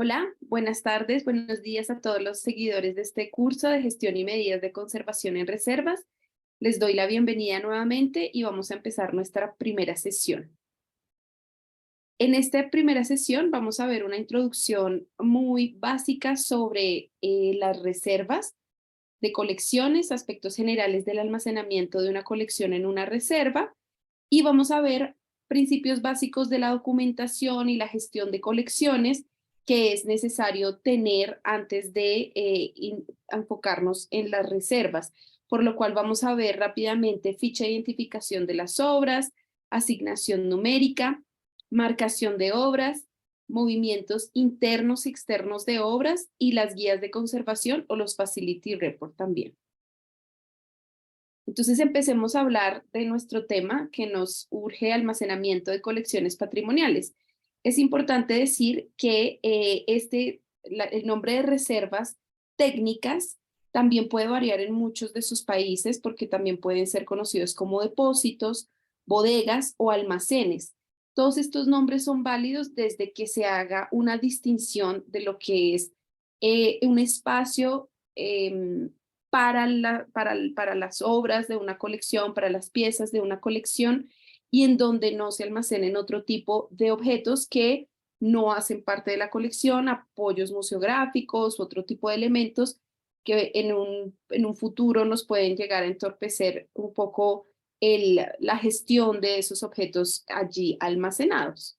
Hola, buenas tardes, buenos días a todos los seguidores de este curso de gestión y medidas de conservación en reservas. Les doy la bienvenida nuevamente y vamos a empezar nuestra primera sesión. En esta primera sesión vamos a ver una introducción muy básica sobre las reservas de colecciones, aspectos generales del almacenamiento de una colección en una reserva y vamos a ver principios básicos de la documentación y la gestión de colecciones que es necesario tener antes de enfocarnos en las reservas, por lo cual vamos a ver rápidamente ficha de identificación de las obras, asignación numérica, marcación de obras, movimientos internos y externos de obras y las guías de conservación o los Facility Report también. Entonces empecemos a hablar de nuestro tema que nos urge almacenamiento de colecciones patrimoniales. Es importante decir que el nombre de reservas técnicas también puede variar en muchos de sus países porque también pueden ser conocidos como depósitos, bodegas o almacenes. Todos estos nombres son válidos desde que se haga una distinción de lo que es un espacio para las obras de una colección, para las piezas de una colección, y en donde no se almacenen otro tipo de objetos que no hacen parte de la colección, apoyos museográficos, otro tipo de elementos que en un futuro nos pueden llegar a entorpecer un poco la gestión de esos objetos allí almacenados.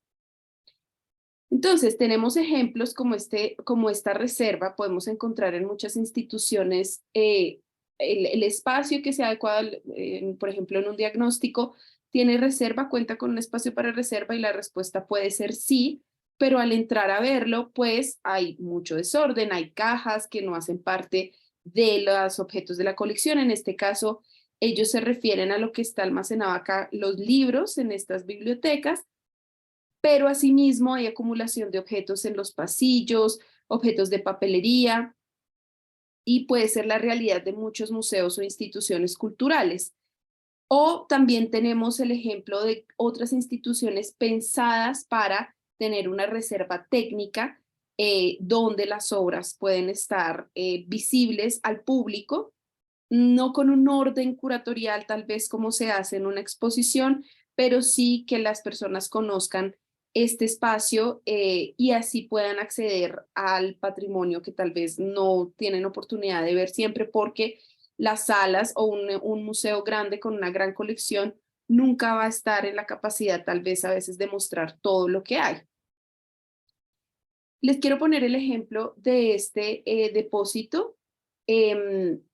Entonces, tenemos ejemplos como esta reserva, podemos encontrar en muchas instituciones el espacio que sea adecuado, por ejemplo, en un diagnóstico, ¿tiene reserva? ¿Cuenta con un espacio para reserva? Y la respuesta puede ser sí, pero al entrar a verlo, pues hay mucho desorden, hay cajas que no hacen parte de los objetos de la colección. En este caso, ellos se refieren a lo que está almacenado acá, los libros en estas bibliotecas, pero asimismo hay acumulación de objetos en los pasillos, objetos de papelería, y puede ser la realidad de muchos museos o instituciones culturales. O también tenemos el ejemplo de otras instituciones pensadas para tener una reserva técnica donde las obras pueden estar visibles al público, no con un orden curatorial tal vez como se hace en una exposición, pero sí que las personas conozcan este espacio y así puedan acceder al patrimonio que tal vez no tienen oportunidad de ver siempre porque las salas o un museo grande con una gran colección nunca va a estar en la capacidad tal vez a veces de mostrar todo lo que hay. Les quiero poner el ejemplo de este depósito en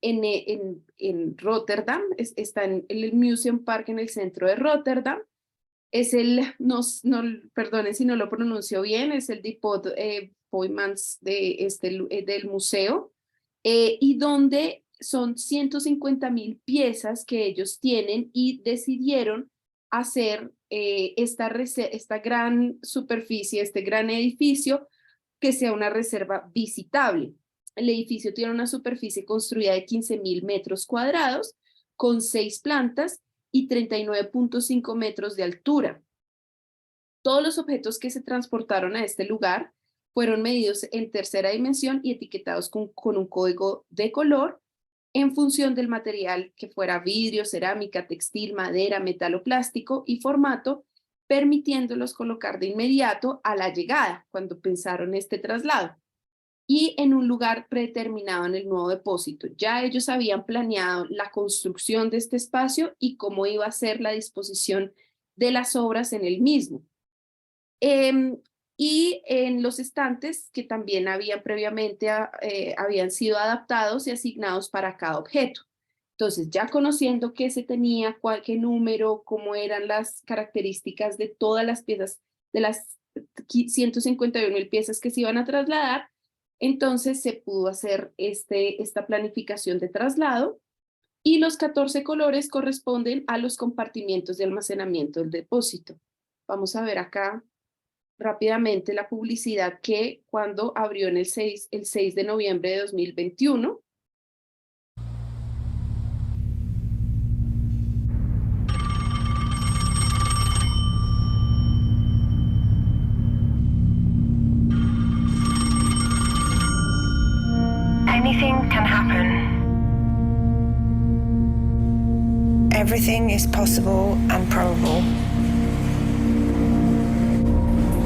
Rotterdam, está en el Museum Park en el centro de Rotterdam. Es perdonen si no lo pronuncio bien, es el Depot Boijmans del museo, y donde son 150.000 piezas que ellos tienen y decidieron hacer esta gran superficie, este gran edificio, que sea una reserva visitable. El edificio tiene una superficie construida de 15.000 metros cuadrados, con 6 plantas y 39.5 metros de altura. Todos los objetos que se transportaron a este lugar fueron medidos en tercera dimensión y etiquetados con un código de color en función del material que fuera vidrio, cerámica, textil, madera, metal o plástico y formato, permitiéndolos colocar de inmediato a la llegada cuando pensaron este traslado y en un lugar predeterminado en el nuevo depósito. Ya ellos habían planeado la construcción de este espacio y cómo iba a ser la disposición de las obras en el mismo. Y en los estantes que también habían previamente habían sido adaptados y asignados para cada objeto. Entonces, ya conociendo qué se tenía, qué número, cómo eran las características de todas las piezas, de las 151.000 piezas que se iban a trasladar, entonces se pudo hacer esta planificación de traslado y los 14 colores corresponden a los compartimientos de almacenamiento del depósito. Vamos a ver acá rápidamente la publicidad que cuando abrió en el 6 de noviembre de 2021. Anything can happen. Everything is possible and probable.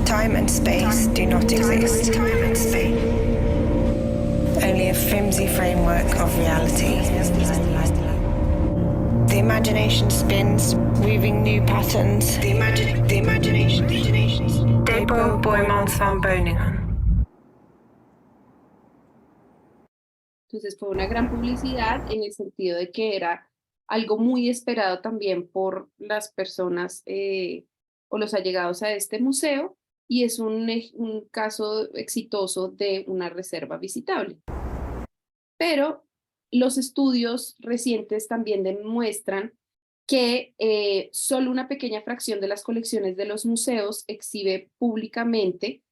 Time and space do not exist. Time and space. Only a flimsy framework of reality. The imagination spins, weaving new patterns. The imagination. Depot Boymans van Beuningen. Entonces fue una gran publicidad en el sentido de que era algo muy esperado también por las personas o los allegados a este museo, y es un caso exitoso de una reserva visitable. Pero los estudios recientes también demuestran que solo una pequeña fracción de las colecciones de los museos exhibe públicamente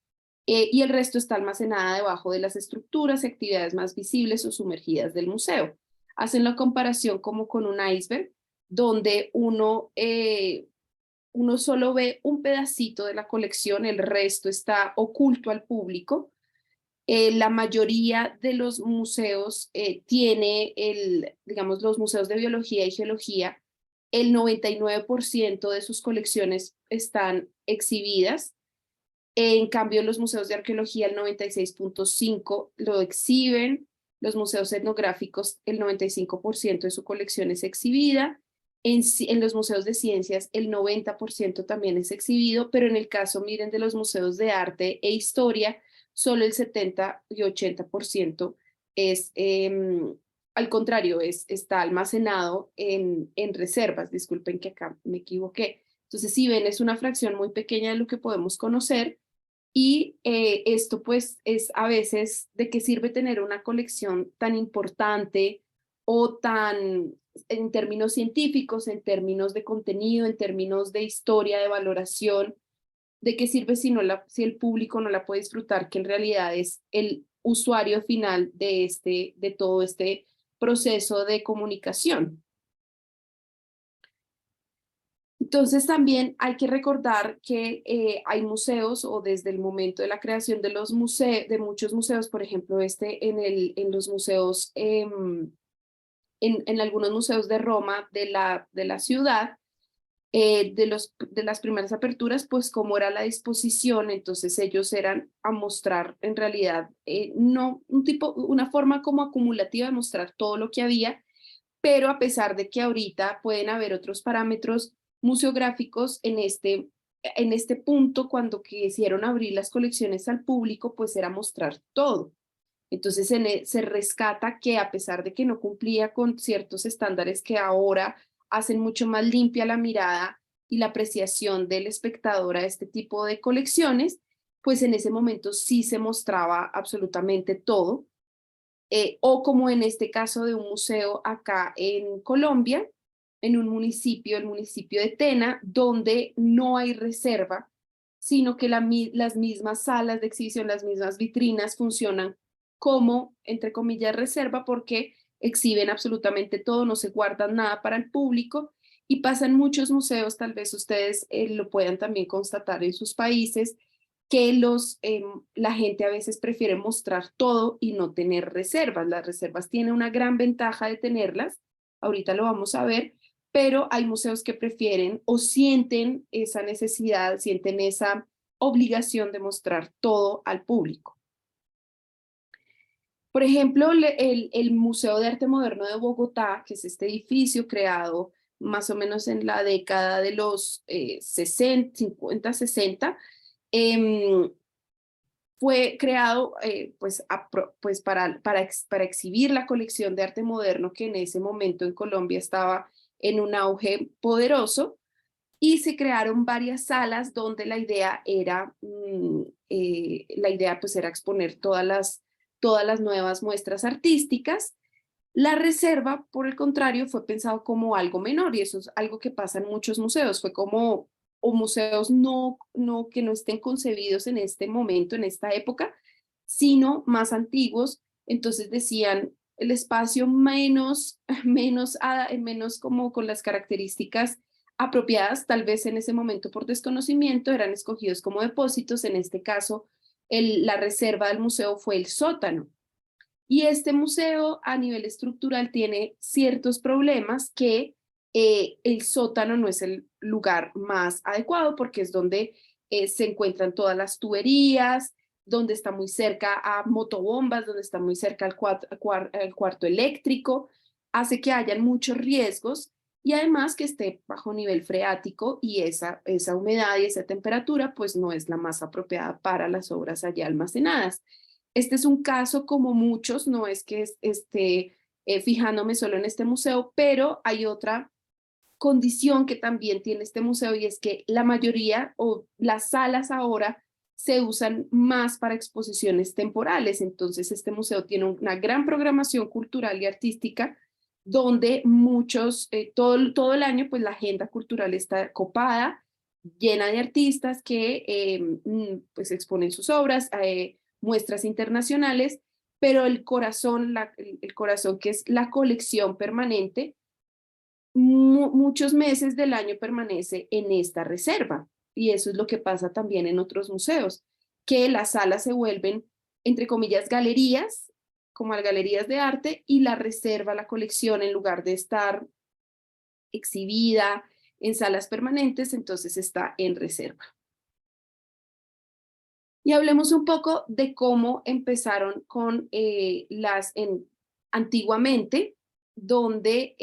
y el resto está almacenada debajo de las estructuras y actividades más visibles o sumergidas del museo. Hacen la comparación como con un iceberg, donde uno solo ve un pedacito de la colección, el resto está oculto al público. La mayoría de los museos tiene, digamos, los museos de biología y geología, el 99% de sus colecciones están exhibidas. En cambio, los museos de arqueología, el 96.5% lo exhiben. Los museos etnográficos, el 95% de su colección es exhibida. En los museos de ciencias, el 90% también es exhibido, pero en el caso, miren, de los museos de arte e historia, solo el 70 y 80% es, al contrario, está almacenado en reservas. Disculpen que acá me equivoqué. Entonces, si ven, es una fracción muy pequeña de lo que podemos conocer, y esto pues es a veces de qué sirve tener una colección tan importante o tan, en términos científicos, en términos de contenido, en términos de historia, de valoración, de qué sirve si el público no la puede disfrutar, que en realidad es el usuario final de todo este proceso de comunicación. Entonces también hay que recordar que hay museos, o desde el momento de la creación de muchos museos, por ejemplo, en los museos, en algunos museos de Roma, de la ciudad, de las primeras aperturas, pues como era la disposición, entonces ellos eran a mostrar en realidad, no una forma como acumulativa de mostrar todo lo que había, pero a pesar de que ahorita pueden haber otros parámetros museográficos, en este punto, cuando quisieron abrir las colecciones al público, pues era mostrar todo. Entonces se rescata que, a pesar de que no cumplía con ciertos estándares que ahora hacen mucho más limpia la mirada y la apreciación del espectador a este tipo de colecciones, pues en ese momento sí se mostraba absolutamente todo. O como en este caso de un museo acá en Colombia, en un municipio, el municipio de Tena, donde no hay reserva, sino que las mismas salas de exhibición, las mismas vitrinas funcionan como, entre comillas, reserva, porque exhiben absolutamente todo, no se guardan nada para el público, y pasan muchos museos, tal vez ustedes lo puedan también constatar en sus países, que la gente a veces prefiere mostrar todo y no tener reservas. Las reservas tienen una gran ventaja de tenerlas, ahorita lo vamos a ver, pero hay museos que prefieren o sienten esa necesidad, sienten esa obligación de mostrar todo al público. Por ejemplo, el Museo de Arte Moderno de Bogotá, que es este edificio creado más o menos en la década de los 50, 60, fue creado pues para exhibir la colección de arte moderno, que en ese momento en Colombia estaba en un auge poderoso, y se crearon varias salas donde la idea pues era exponer todas las nuevas muestras artísticas. La reserva, por el contrario, fue pensado como algo menor, y eso es algo que pasa en muchos museos. Fue como, o museos que no estén concebidos en este momento, en esta época, sino más antiguos. Entonces decían, el espacio menos como con las características apropiadas, tal vez en ese momento por desconocimiento, eran escogidos como depósitos. En este caso, la reserva del museo fue el sótano. Y este museo a nivel estructural tiene ciertos problemas que el sótano no es el lugar más adecuado porque es donde se encuentran todas las tuberías, donde está muy cerca a motobombas, donde está muy cerca al cuarto eléctrico, hace que hayan muchos riesgos y además que esté bajo nivel freático y esa humedad y esa temperatura pues no es la más apropiada para las obras allá almacenadas. Este es un caso como muchos, no es que esté fijándome solo en este museo, pero hay otra condición que también tiene este museo y es que la mayoría o las salas ahora se usan más para exposiciones temporales. Entonces este museo tiene una gran programación cultural y artística donde todo el año pues la agenda cultural está copada, llena de artistas que pues exponen sus obras, muestras internacionales, pero el corazón que es la colección permanente, muchos meses del año permanece en esta reserva. Y eso es lo que pasa también en otros museos, que las salas se vuelven, entre comillas, galerías, como galerías de arte, y la reserva, la colección, en lugar de estar exhibida en salas permanentes, entonces está en reserva. Y hablemos un poco de cómo empezaron con antiguamente, donde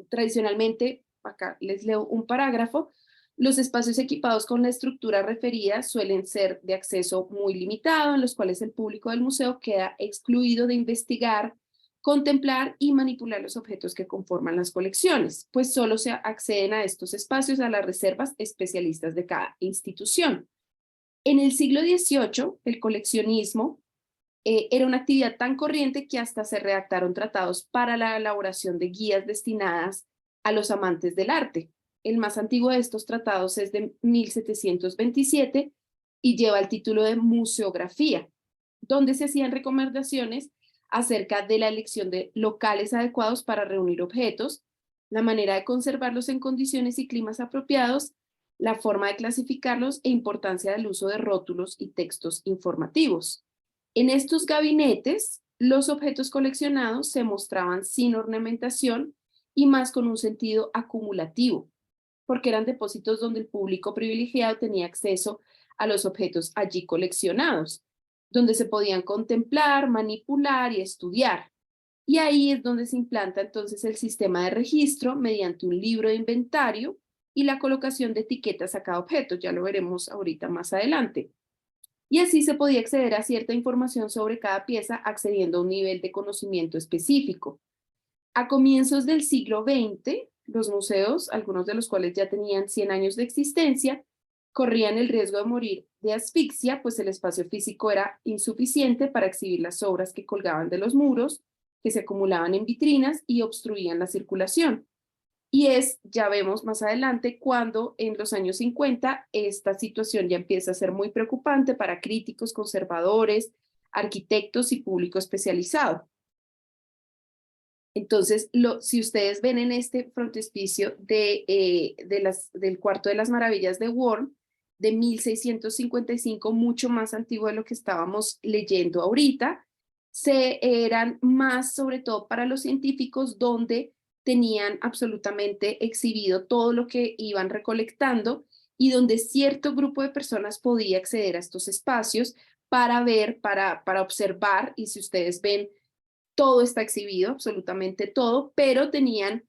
tradicionalmente, acá les leo un parágrafo, los espacios equipados con la estructura referida suelen ser de acceso muy limitado, en los cuales el público del museo queda excluido de investigar, contemplar y manipular los objetos que conforman las colecciones, pues solo se acceden a estos espacios a las reservas especialistas de cada institución. En el siglo XVIII, el coleccionismo era una actividad tan corriente que hasta se redactaron tratados para la elaboración de guías destinadas a los amantes del arte. El más antiguo de estos tratados es de 1727 y lleva el título de Museografía, donde se hacían recomendaciones acerca de la elección de locales adecuados para reunir objetos, la manera de conservarlos en condiciones y climas apropiados, la forma de clasificarlos e importancia del uso de rótulos y textos informativos. En estos gabinetes, los objetos coleccionados se mostraban sin ornamentación y más con un sentido acumulativo, porque eran depósitos donde el público privilegiado tenía acceso a los objetos allí coleccionados, donde se podían contemplar, manipular y estudiar. Y ahí es donde se implanta entonces el sistema de registro mediante un libro de inventario y la colocación de etiquetas a cada objeto, ya lo veremos ahorita más adelante. Y así se podía acceder a cierta información sobre cada pieza accediendo a un nivel de conocimiento específico. A comienzos del siglo XX, los museos, algunos de los cuales ya tenían 100 años de existencia, corrían el riesgo de morir de asfixia, pues el espacio físico era insuficiente para exhibir las obras que colgaban de los muros, que se acumulaban en vitrinas y obstruían la circulación. Y ya vemos más adelante, cuando en los años 50 esta situación ya empieza a ser muy preocupante para críticos, conservadores, arquitectos y público especializado. Entonces, si ustedes ven en este frontispicio del Cuarto de las Maravillas de Worm, de 1655, mucho más antiguo de lo que estábamos leyendo ahorita, eran más sobre todo para los científicos, donde tenían absolutamente exhibido todo lo que iban recolectando y donde cierto grupo de personas podía acceder a estos espacios para ver, para observar, y si ustedes ven, todo está exhibido, absolutamente todo, pero tenían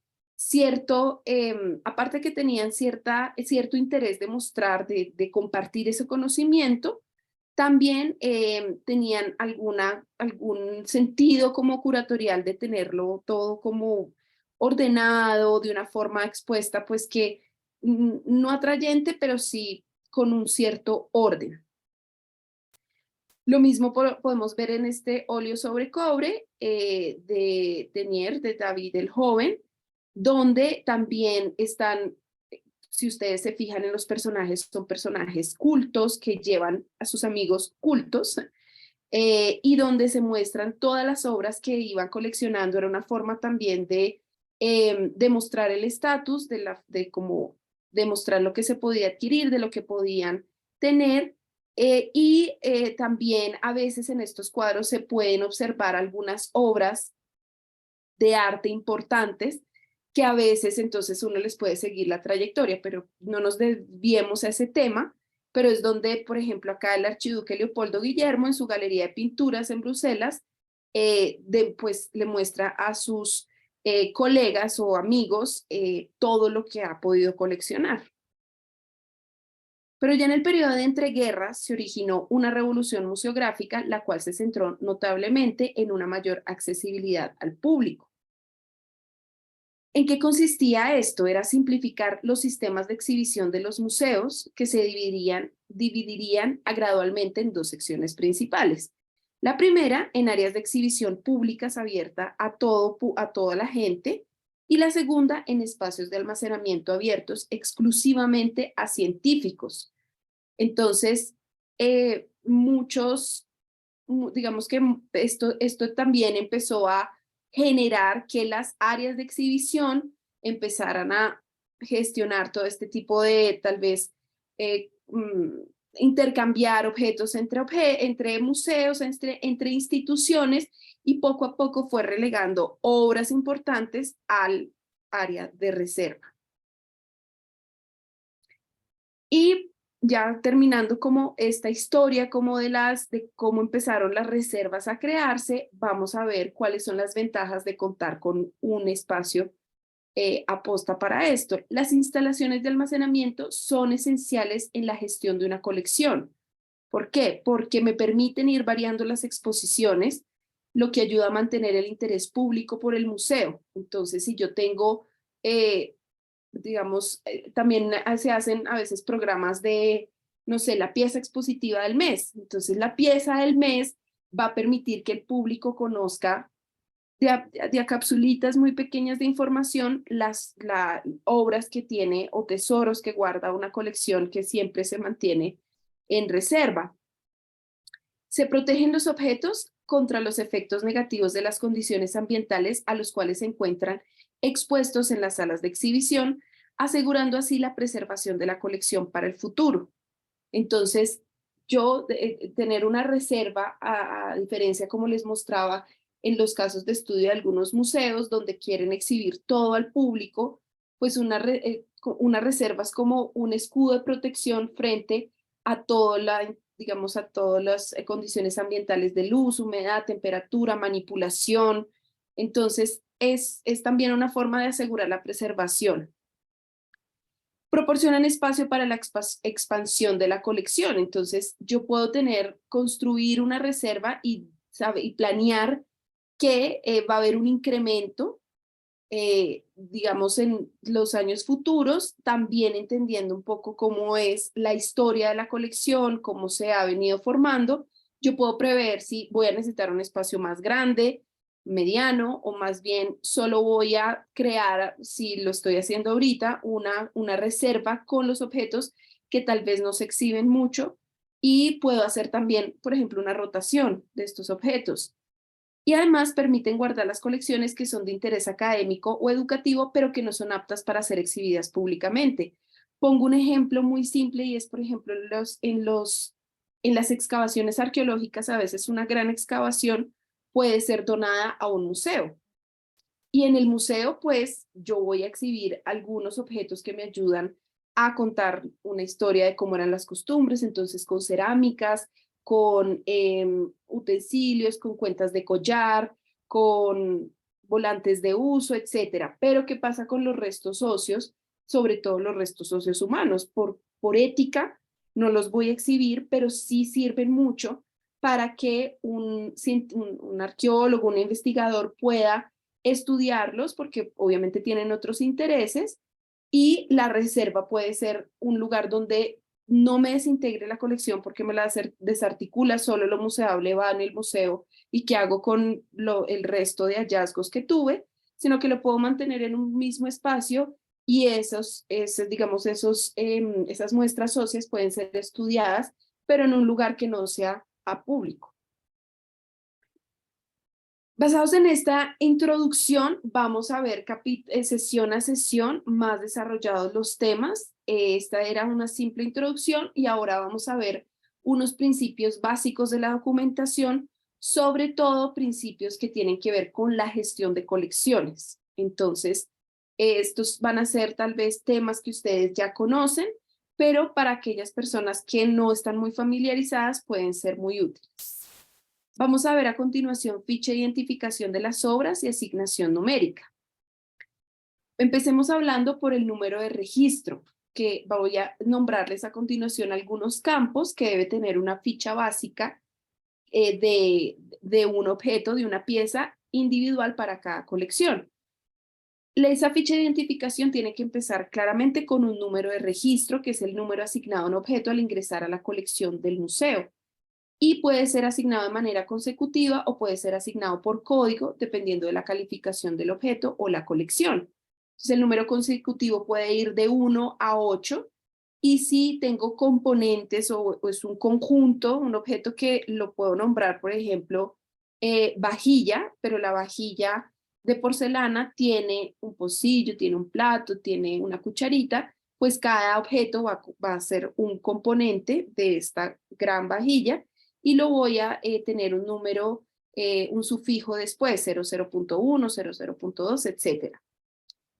aparte que tenían cierto interés de mostrar, de compartir ese conocimiento, también tenían algún sentido como curatorial de tenerlo todo como ordenado, de una forma expuesta, pues que no atrayente, pero sí con un cierto orden. Lo mismo podemos ver en este óleo sobre cobre de Teniers, de David el Joven, donde también están, si ustedes se fijan en los personajes, son personajes cultos que llevan a sus amigos cultos, y donde se muestran todas las obras que iban coleccionando. Era una forma también de demostrar el estatus, de cómo demostrar lo que se podía adquirir, de lo que podían tener, También a veces en estos cuadros se pueden observar algunas obras de arte importantes que a veces entonces uno les puede seguir la trayectoria, pero no nos desviemos a ese tema, pero es donde, por ejemplo, acá el archiduque Leopoldo Guillermo en su galería de pinturas en Bruselas, pues le muestra a sus colegas o amigos todo lo que ha podido coleccionar. Pero ya en el periodo de entreguerras se originó una revolución museográfica, la cual se centró notablemente en una mayor accesibilidad al público. ¿En qué consistía esto? Era simplificar los sistemas de exhibición de los museos, que se dividirían gradualmente en dos secciones principales. La primera, en áreas de exhibición públicas abierta a toda la gente, y la segunda, en espacios de almacenamiento abiertos exclusivamente a científicos. Entonces, digamos que esto también empezó a generar que las áreas de exhibición empezaran a gestionar todo este tipo de, tal vez, intercambiar objetos entre museos, entre instituciones, y poco a poco fue relegando obras importantes al área de reserva. Y ya terminando como esta historia como de cómo empezaron las reservas a crearse, vamos a ver cuáles son las ventajas de contar con un espacio aposta para esto. Las instalaciones de almacenamiento son esenciales en la gestión de una colección. ¿Por qué? Porque me permiten ir variando las exposiciones, lo que ayuda a mantener el interés público por el museo. Entonces, si yo tengo digamos, también se hacen a veces programas de, no sé, la pieza expositiva del mes. Entonces, la pieza del mes va a permitir que el público conozca de a capsulitas muy pequeñas de información las obras que tiene o tesoros que guarda una colección que siempre se mantiene en reserva. Se protegen los objetos contra los efectos negativos de las condiciones ambientales a los cuales se encuentran expuestos en las salas de exhibición, asegurando así la preservación de la colección para el futuro. Entonces, tener una reserva, a diferencia como les mostraba en los casos de estudio de algunos museos donde quieren exhibir todo al público, pues una reserva es como un escudo de protección frente a digamos, a todas las condiciones ambientales de luz, humedad, temperatura, manipulación. Entonces, es también una forma de asegurar la preservación. Proporcionan espacio para la expansión de la colección. Entonces, yo puedo construir una reserva y planear que va a haber un incremento, digamos, en los años futuros, también entendiendo un poco cómo es la historia de la colección, cómo se ha venido formando. Yo puedo prever si voy a necesitar un espacio más grande, mediano, o más bien solo voy a crear, si lo estoy haciendo ahorita, una reserva con los objetos que tal vez no se exhiben mucho, y puedo hacer también, por ejemplo, una rotación de estos objetos. Y además permiten guardar las colecciones que son de interés académico o educativo, pero que no son aptas para ser exhibidas públicamente. Pongo un ejemplo muy simple y es, por ejemplo, en las excavaciones arqueológicas, a veces una gran excavación puede ser donada a un museo. Y en el museo, pues, yo voy a exhibir algunos objetos que me ayudan a contar una historia de cómo eran las costumbres, entonces con cerámicas, con utensilios, con cuentas de collar, con volantes de uso, etcétera. Pero ¿qué pasa con los restos óseos? Sobre todo los restos óseos humanos. Por ética no los voy a exhibir, pero sí sirven mucho para que un arqueólogo, un investigador pueda estudiarlos, porque obviamente tienen otros intereses, y la reserva puede ser un lugar donde no me desintegre la colección porque me la desarticula, solo lo museable va en el museo y qué hago con el resto de hallazgos que tuve, sino que lo puedo mantener en un mismo espacio, y esas muestras óseas pueden ser estudiadas, pero en un lugar que no sea a público. Basados en esta introducción, vamos a ver sesión a sesión más desarrollados los temas. Esta era una simple introducción y ahora vamos a ver unos principios básicos de la documentación, sobre todo principios que tienen que ver con la gestión de colecciones. Entonces, estos van a ser tal vez temas que ustedes ya conocen, pero para aquellas personas que no están muy familiarizadas pueden ser muy útiles. Vamos a ver a continuación ficha de identificación de las obras y asignación numérica. Empecemos hablando por el número de registro, que voy a nombrarles a continuación algunos campos que debe tener una ficha básica de un objeto, de una pieza individual para cada colección. Esa ficha de identificación tiene que empezar claramente con un número de registro, que es el número asignado a un objeto al ingresar a la colección del museo. Y puede ser asignado de manera consecutiva o puede ser asignado por código, dependiendo de la calificación del objeto o la colección. Entonces, el número consecutivo puede ir de 1 a 8. Y si tengo componentes o es un conjunto, un objeto que lo puedo nombrar, por ejemplo, vajilla, pero la vajilla de porcelana tiene un pocillo, tiene un plato, tiene una cucharita, pues cada objeto va a ser un componente de esta gran vajilla y lo voy a tener un número, un sufijo después, 00.1, 00.2, etc.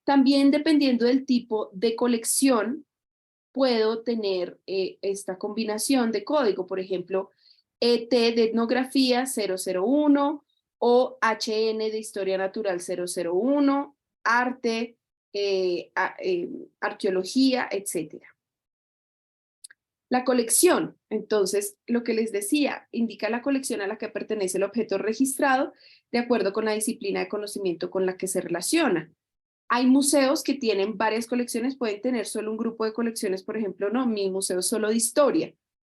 También dependiendo del tipo de colección, puedo tener esta combinación de código, por ejemplo, ET de etnografía 001 o HN de historia natural 001, arte, arqueología, etc. La colección, entonces, lo que les decía, indica la colección a la que pertenece el objeto registrado de acuerdo con la disciplina de conocimiento con la que se relaciona. Hay museos que tienen varias colecciones, pueden tener solo un grupo de colecciones, por ejemplo, no, mi museo es solo de historia,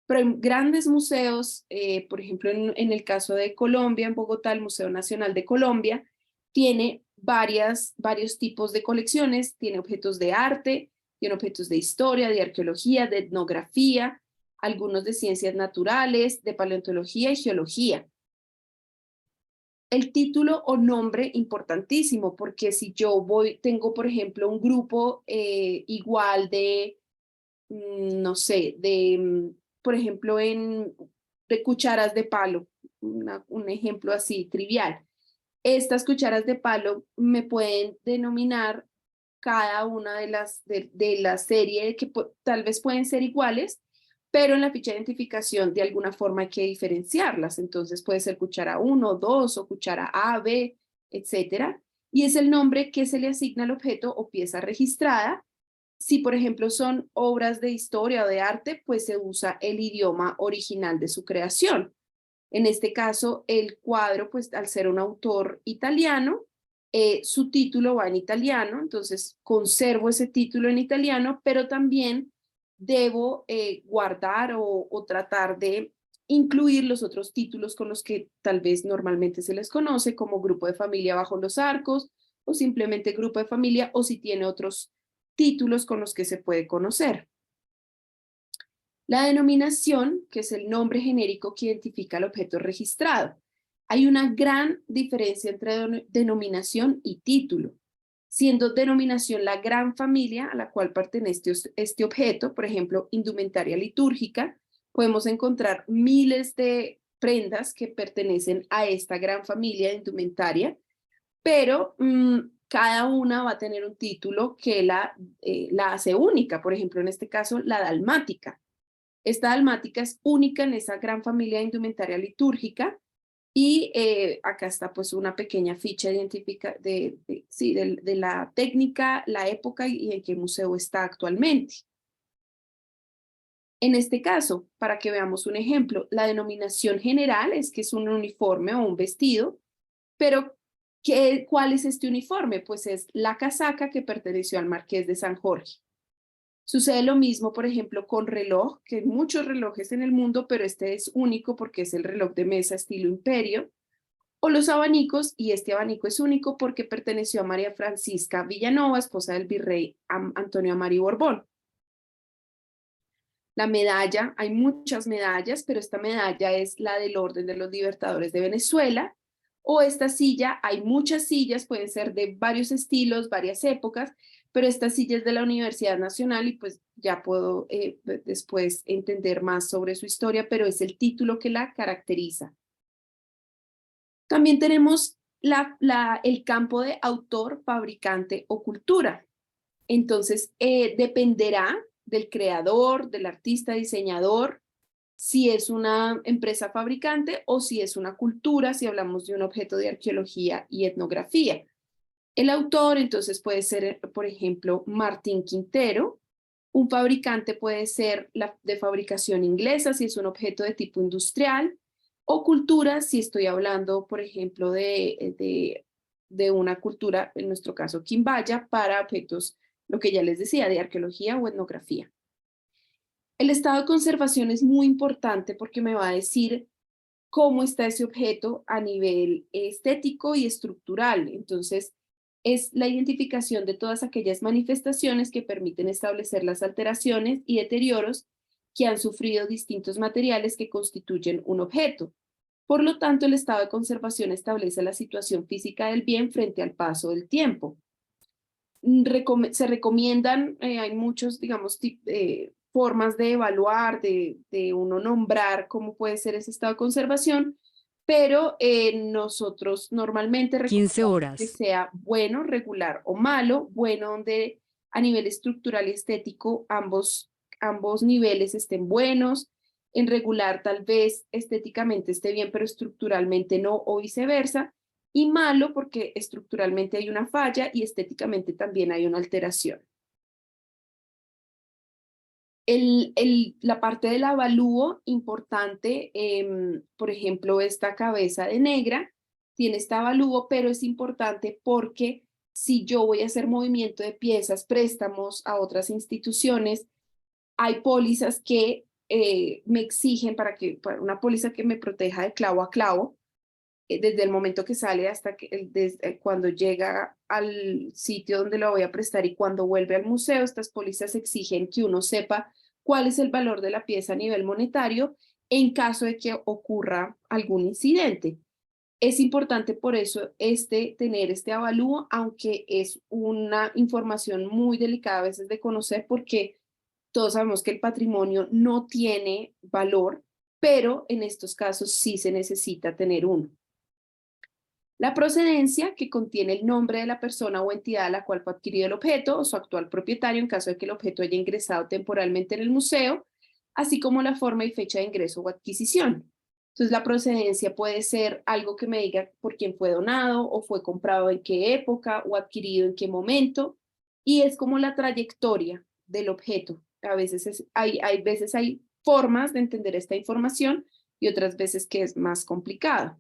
pero hay grandes museos, por ejemplo, en el caso de Colombia, en Bogotá, el Museo Nacional de Colombia, tiene varios tipos de colecciones, tiene objetos de arte, tiene objetos de historia, de arqueología, de etnografía, algunos de ciencias naturales, de paleontología y geología. El título o nombre importantísimo, porque si yo tengo, por ejemplo, un grupo igual de, no sé, por ejemplo, de cucharas de palo, un ejemplo así trivial. Estas cucharas de palo me pueden denominar cada una de la serie que tal vez pueden ser iguales, pero en la ficha de identificación de alguna forma hay que diferenciarlas. Entonces puede ser cuchara 1, 2 o cuchara A, B, etcétera. Y es el nombre que se le asigna al objeto o pieza registrada. Si, por ejemplo, son obras de historia o de arte, pues se usa el idioma original de su creación. En este caso, el cuadro, pues al ser un autor italiano, su título va en italiano, entonces conservo ese título en italiano, pero también debo guardar o tratar de incluir los otros títulos con los que tal vez normalmente se les conoce, como Grupo de Familia Bajo los Arcos, o simplemente Grupo de Familia, o si tiene otros títulos con los que se puede conocer. La denominación, que es el nombre genérico que identifica el objeto registrado. Hay una gran diferencia entre denominación y título, siendo denominación la gran familia a la cual pertenece este objeto, por ejemplo, indumentaria litúrgica. Podemos encontrar miles de prendas que pertenecen a esta gran familia de indumentaria, pero cada una va a tener un título que la hace única. Por ejemplo, en este caso, la dalmática. Esta dalmática es única en esa gran familia de indumentaria litúrgica y acá está pues una pequeña ficha de la técnica, la época y en qué museo está actualmente. En este caso, para que veamos un ejemplo, la denominación general es que es un uniforme o un vestido, pero ¿cuál es este uniforme? Pues es la casaca que perteneció al Marqués de San Jorge. Sucede lo mismo, por ejemplo, con reloj, que hay muchos relojes en el mundo, pero este es único porque es el reloj de mesa estilo imperio, o los abanicos, y este abanico es único porque perteneció a María Francisca Villanova, esposa del virrey Antonio Amario Borbón. La medalla, hay muchas medallas, pero esta medalla es la del Orden de los Libertadores de Venezuela, O esta silla, hay muchas sillas, pueden ser de varios estilos, varias épocas, pero esta silla es de la Universidad Nacional y pues ya puedo después entender más sobre su historia, pero es el título que la caracteriza. También tenemos el campo de autor, fabricante o cultura. Entonces, dependerá del creador, del artista, diseñador, si es una empresa fabricante o si es una cultura, si hablamos de un objeto de arqueología y etnografía. El autor, entonces, puede ser, por ejemplo, Martín Quintero. Un fabricante puede ser de fabricación inglesa, si es un objeto de tipo industrial, o cultura, si estoy hablando, por ejemplo, de una cultura, en nuestro caso, quimbaya, para objetos, lo que ya les decía, de arqueología o etnografía. El estado de conservación es muy importante porque me va a decir cómo está ese objeto a nivel estético y estructural. Entonces, es la identificación de todas aquellas manifestaciones que permiten establecer las alteraciones y deterioros que han sufrido distintos materiales que constituyen un objeto. Por lo tanto, el estado de conservación establece la situación física del bien frente al paso del tiempo. Se recomiendan, hay muchos, digamos, formas de evaluar, de uno nombrar cómo puede ser ese estado de conservación, pero nosotros normalmente 15 recomendamos que horas. sea bueno, regular o malo, bueno donde a nivel estructural y estético ambos niveles estén buenos, en regular tal vez estéticamente esté bien, pero estructuralmente no, o viceversa, y malo porque estructuralmente hay una falla y estéticamente también hay una alteración. La parte del avalúo importante, por ejemplo, esta cabeza de negra tiene este avalúo, pero es importante porque si yo voy a hacer movimiento de piezas, préstamos a otras instituciones, hay pólizas que me exigen para una póliza que me proteja de clavo a clavo, desde el momento que sale hasta desde cuando llega al sitio donde lo voy a prestar y cuando vuelve al museo, estas pólizas exigen que uno sepa cuál es el valor de la pieza a nivel monetario en caso de que ocurra algún incidente. Es importante por eso tener este avalúo, aunque es una información muy delicada a veces de conocer porque todos sabemos que el patrimonio no tiene valor, pero en estos casos sí se necesita tener uno. La procedencia, que contiene el nombre de la persona o entidad a la cual fue adquirido el objeto o su actual propietario en caso de que el objeto haya ingresado temporalmente en el museo, así como la forma y fecha de ingreso o adquisición. Entonces, la procedencia puede ser algo que me diga por quién fue donado o fue comprado en qué época o adquirido en qué momento, y es como la trayectoria del objeto. A veces hay veces hay formas de entender esta información y otras veces que es más complicado.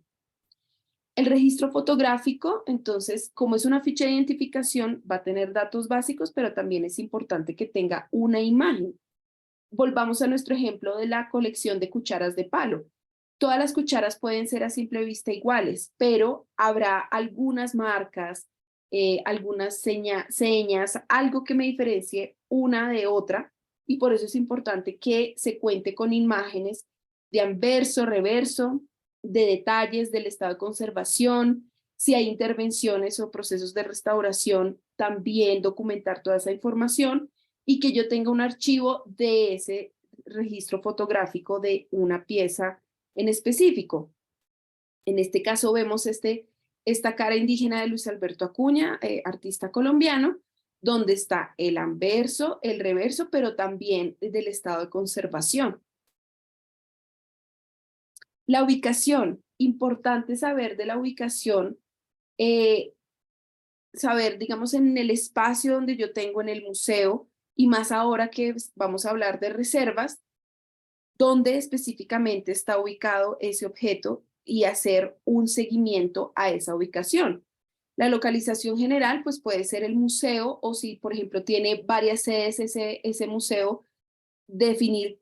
El registro fotográfico, entonces, como es una ficha de identificación, va a tener datos básicos, pero también es importante que tenga una imagen. Volvamos a nuestro ejemplo de la colección de cucharas de palo. Todas las cucharas pueden ser a simple vista iguales, pero habrá algunas marcas, algunas señas, algo que me diferencie una de otra, y por eso es importante que se cuente con imágenes de anverso, reverso, de detalles del estado de conservación, si hay intervenciones o procesos de restauración, también documentar toda esa información y que yo tenga un archivo de ese registro fotográfico de una pieza en específico. En este caso vemos esta cara indígena de Luis Alberto Acuña, artista colombiano, donde está el anverso, el reverso, pero también del estado de conservación. La ubicación, importante saber de la ubicación, saber, digamos, en el espacio donde yo tengo en el museo, y más ahora que vamos a hablar de reservas, dónde específicamente está ubicado ese objeto y hacer un seguimiento a esa ubicación. La localización general, pues puede ser el museo, o si, por ejemplo, tiene varias sedes ese museo, definir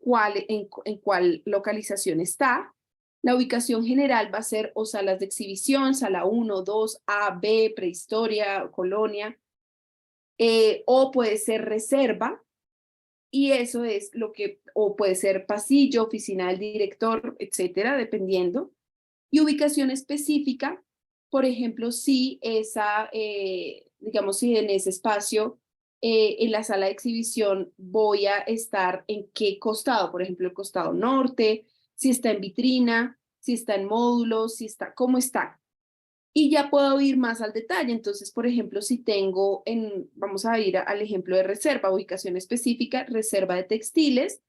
en cuál localización está. La ubicación general va a ser o salas de exhibición, sala 1, 2, A, B, prehistoria, colonia, o puede ser reserva, y eso es lo que, o puede ser pasillo, oficina del director, etcétera, dependiendo. Y ubicación específica por ejemplo, si digamos, si en ese espacio, en la sala de exhibición, voy a estar en qué costado, por ejemplo, el costado norte, si está en vitrina, si está en módulos, si está, cómo está. Y ya puedo ir más al detalle. Entonces, por ejemplo, si tengo vamos a ir al ejemplo de reserva, ubicación específica, reserva de textiles,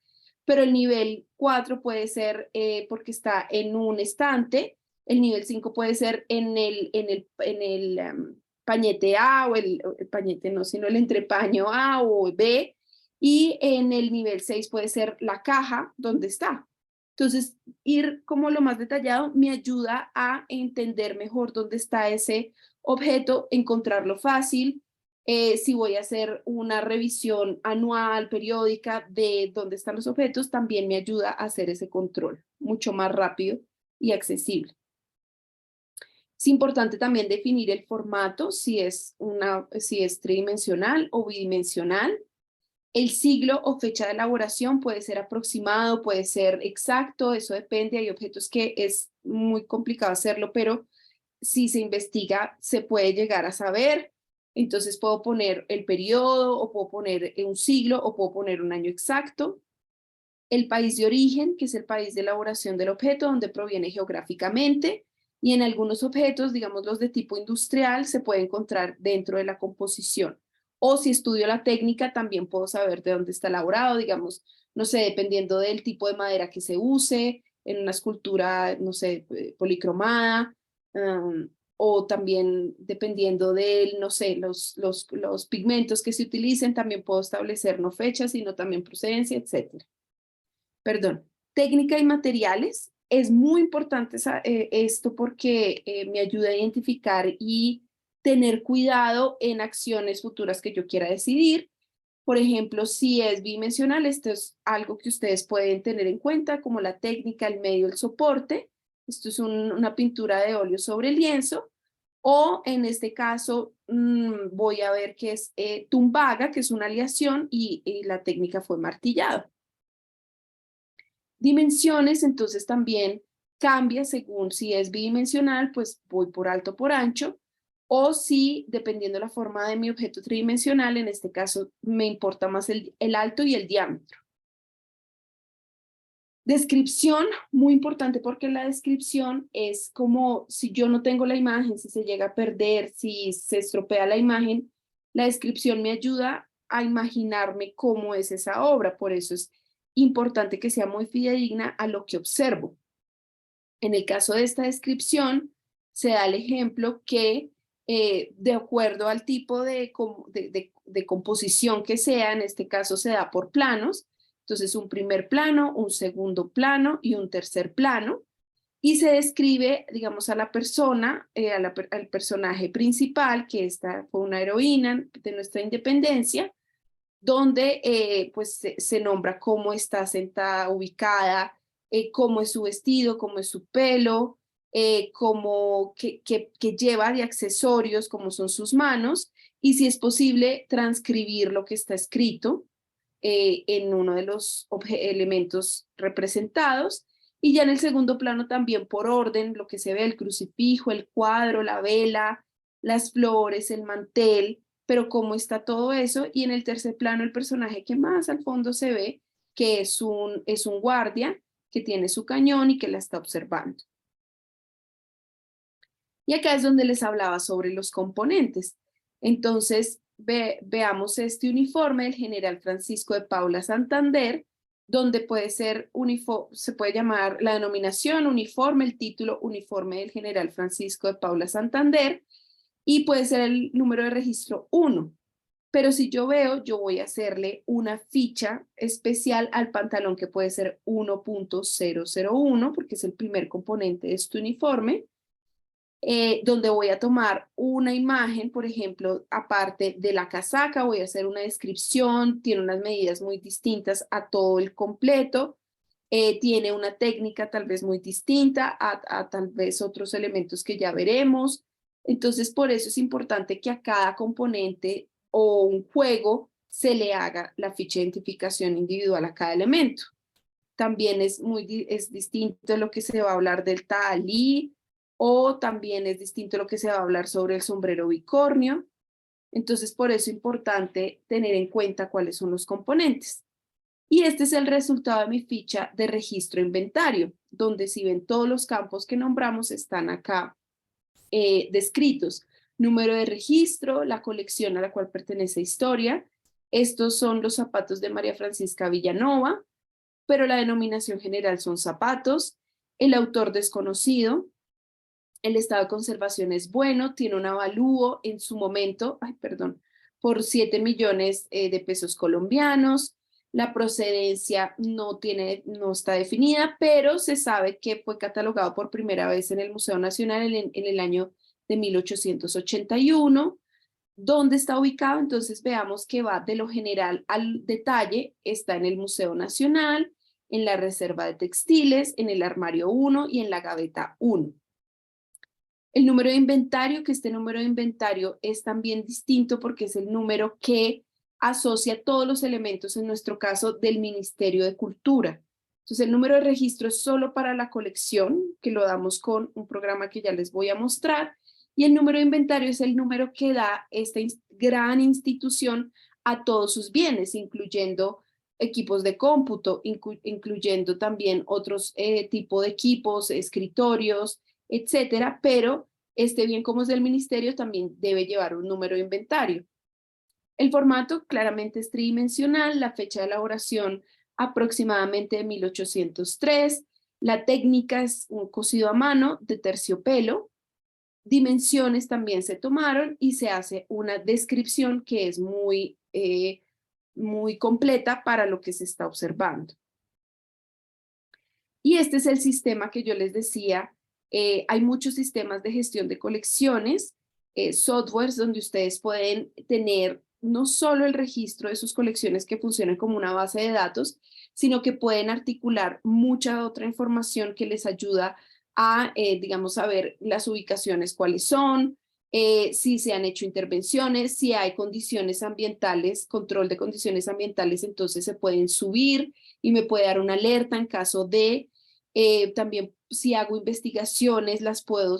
pero el nivel 4 puede ser porque está en un estante, el nivel 5 puede ser en el pañete A o el pañete no, sino el entrepaño A o B, y en el nivel 6 puede ser la caja donde está. Entonces, ir como lo más detallado me ayuda a entender mejor dónde está ese objeto, encontrarlo fácil. Si voy a hacer una revisión anual, periódica de dónde están los objetos, también me ayuda a hacer ese control mucho más rápido y accesible. Es importante también definir el formato, si es tridimensional o bidimensional. El siglo o fecha de elaboración puede ser aproximado, puede ser exacto, eso depende. Hay objetos que es muy complicado hacerlo, pero si se investiga se puede llegar a saber. Entonces puedo poner el periodo, o puedo poner un siglo, o puedo poner un año exacto. El país de origen, que es el país de elaboración del objeto, donde proviene geográficamente. Y en algunos objetos, digamos los de tipo industrial, se puede encontrar dentro de la composición. O si estudio la técnica, también puedo saber de dónde está elaborado, digamos, no sé, dependiendo del tipo de madera que se use, en una escultura, no sé, policromada, o también dependiendo de, no sé, los pigmentos que se utilicen, también puedo establecer no fechas, sino también procedencia, etcétera. Perdón, técnica y materiales. Es muy importante esto porque me ayuda a identificar y tener cuidado en acciones futuras que yo quiera decidir. Por ejemplo, si es bidimensional, esto es algo que ustedes pueden tener en cuenta, como la técnica, el medio, el soporte. Esto es una pintura de óleo sobre lienzo. O en este caso, voy a ver que es tumbaga, que es una aleación, y la técnica fue martillado. Dimensiones, entonces también cambia según si es bidimensional, pues voy por alto o por ancho, o si, dependiendo de la forma de mi objeto tridimensional, en este caso me importa más el alto y el diámetro. Descripción, muy importante porque la descripción es como si yo no tengo la imagen, si se llega a perder, si se estropea la imagen, la descripción me ayuda a imaginarme cómo es esa obra, por eso es importante que sea muy fidedigna a lo que observo. En el caso de esta descripción, se da el ejemplo que de acuerdo al tipo de composición que sea, en este caso se da por planos, entonces un primer plano, un segundo plano y un tercer plano, y se describe, digamos, a la persona, al personaje principal, que esta fue una heroína de nuestra independencia, donde pues se nombra cómo está sentada, ubicada, cómo es su vestido, cómo es su pelo, que lleva de accesorios, cómo son sus manos, y si es posible transcribir lo que está escrito en uno de los elementos representados. Y ya en el segundo plano también por orden, lo que se ve, el crucifijo, el cuadro, la vela, las flores, el mantel, pero cómo está todo eso. Y en el tercer plano el personaje que más al fondo se ve, que es un guardia que tiene su cañón y que la está observando. Y acá es donde les hablaba sobre los componentes. Entonces, veamos este uniforme del general Francisco de Paula Santander, donde puede ser se puede llamar la denominación uniforme, el título uniforme del general Francisco de Paula Santander, y puede ser el número de registro 1. Pero si yo veo, yo voy a hacerle una ficha especial al pantalón que puede ser 1.001, porque es el primer componente de este uniforme. Donde voy a tomar una imagen, por ejemplo, aparte de la casaca, voy a hacer una descripción, tiene unas medidas muy distintas a todo el completo, tiene una técnica tal vez muy distinta a tal vez otros elementos que ya veremos. Entonces, por eso es importante que a cada componente o un juego se le haga la ficha de identificación individual a cada elemento. También es distinto lo que se va a hablar del talí, o también es distinto lo que se va a hablar sobre el sombrero bicornio. Entonces, por eso es importante tener en cuenta cuáles son los componentes. Y este es el resultado de mi ficha de registro inventario, donde si ven todos los campos que nombramos están acá descritos. Número de registro, la colección a la cual pertenece historia. Estos son los zapatos de María Francisca Villanova, pero la denominación general son zapatos. El autor desconocido. El estado de conservación es bueno, tiene un avalúo en su momento, por 7 millones de pesos colombianos. La procedencia no está definida, pero se sabe que fue catalogado por primera vez en el Museo Nacional en el año de 1881. ¿Dónde está ubicado? Entonces veamos que va de lo general al detalle. Está en el Museo Nacional, en la Reserva de Textiles, en el Armario 1 y en la Gaveta 1. El número de inventario, que este número de inventario es también distinto porque es el número que asocia todos los elementos, en nuestro caso, del Ministerio de Cultura. Entonces, el número de registro es solo para la colección, que lo damos con un programa que ya les voy a mostrar, y el número de inventario es el número que da esta gran institución a todos sus bienes, incluyendo equipos de cómputo, incluyendo también otros tipos de equipos, escritorios, etcétera, pero este bien como es del ministerio también debe llevar un número de inventario. El formato claramente es tridimensional, la fecha de elaboración aproximadamente de 1803, la técnica es un cosido a mano de terciopelo, dimensiones también se tomaron y se hace una descripción que es muy completa para lo que se está observando. Y este es el sistema que yo les decía. Hay muchos sistemas de gestión de colecciones, softwares donde ustedes pueden tener no solo el registro de sus colecciones que funcionan como una base de datos, sino que pueden articular mucha otra información que les ayuda a, digamos, saber las ubicaciones cuáles son, si se han hecho intervenciones, si hay condiciones ambientales, control de condiciones ambientales, entonces se pueden subir y me puede dar una alerta en caso de... también si hago investigaciones las puedo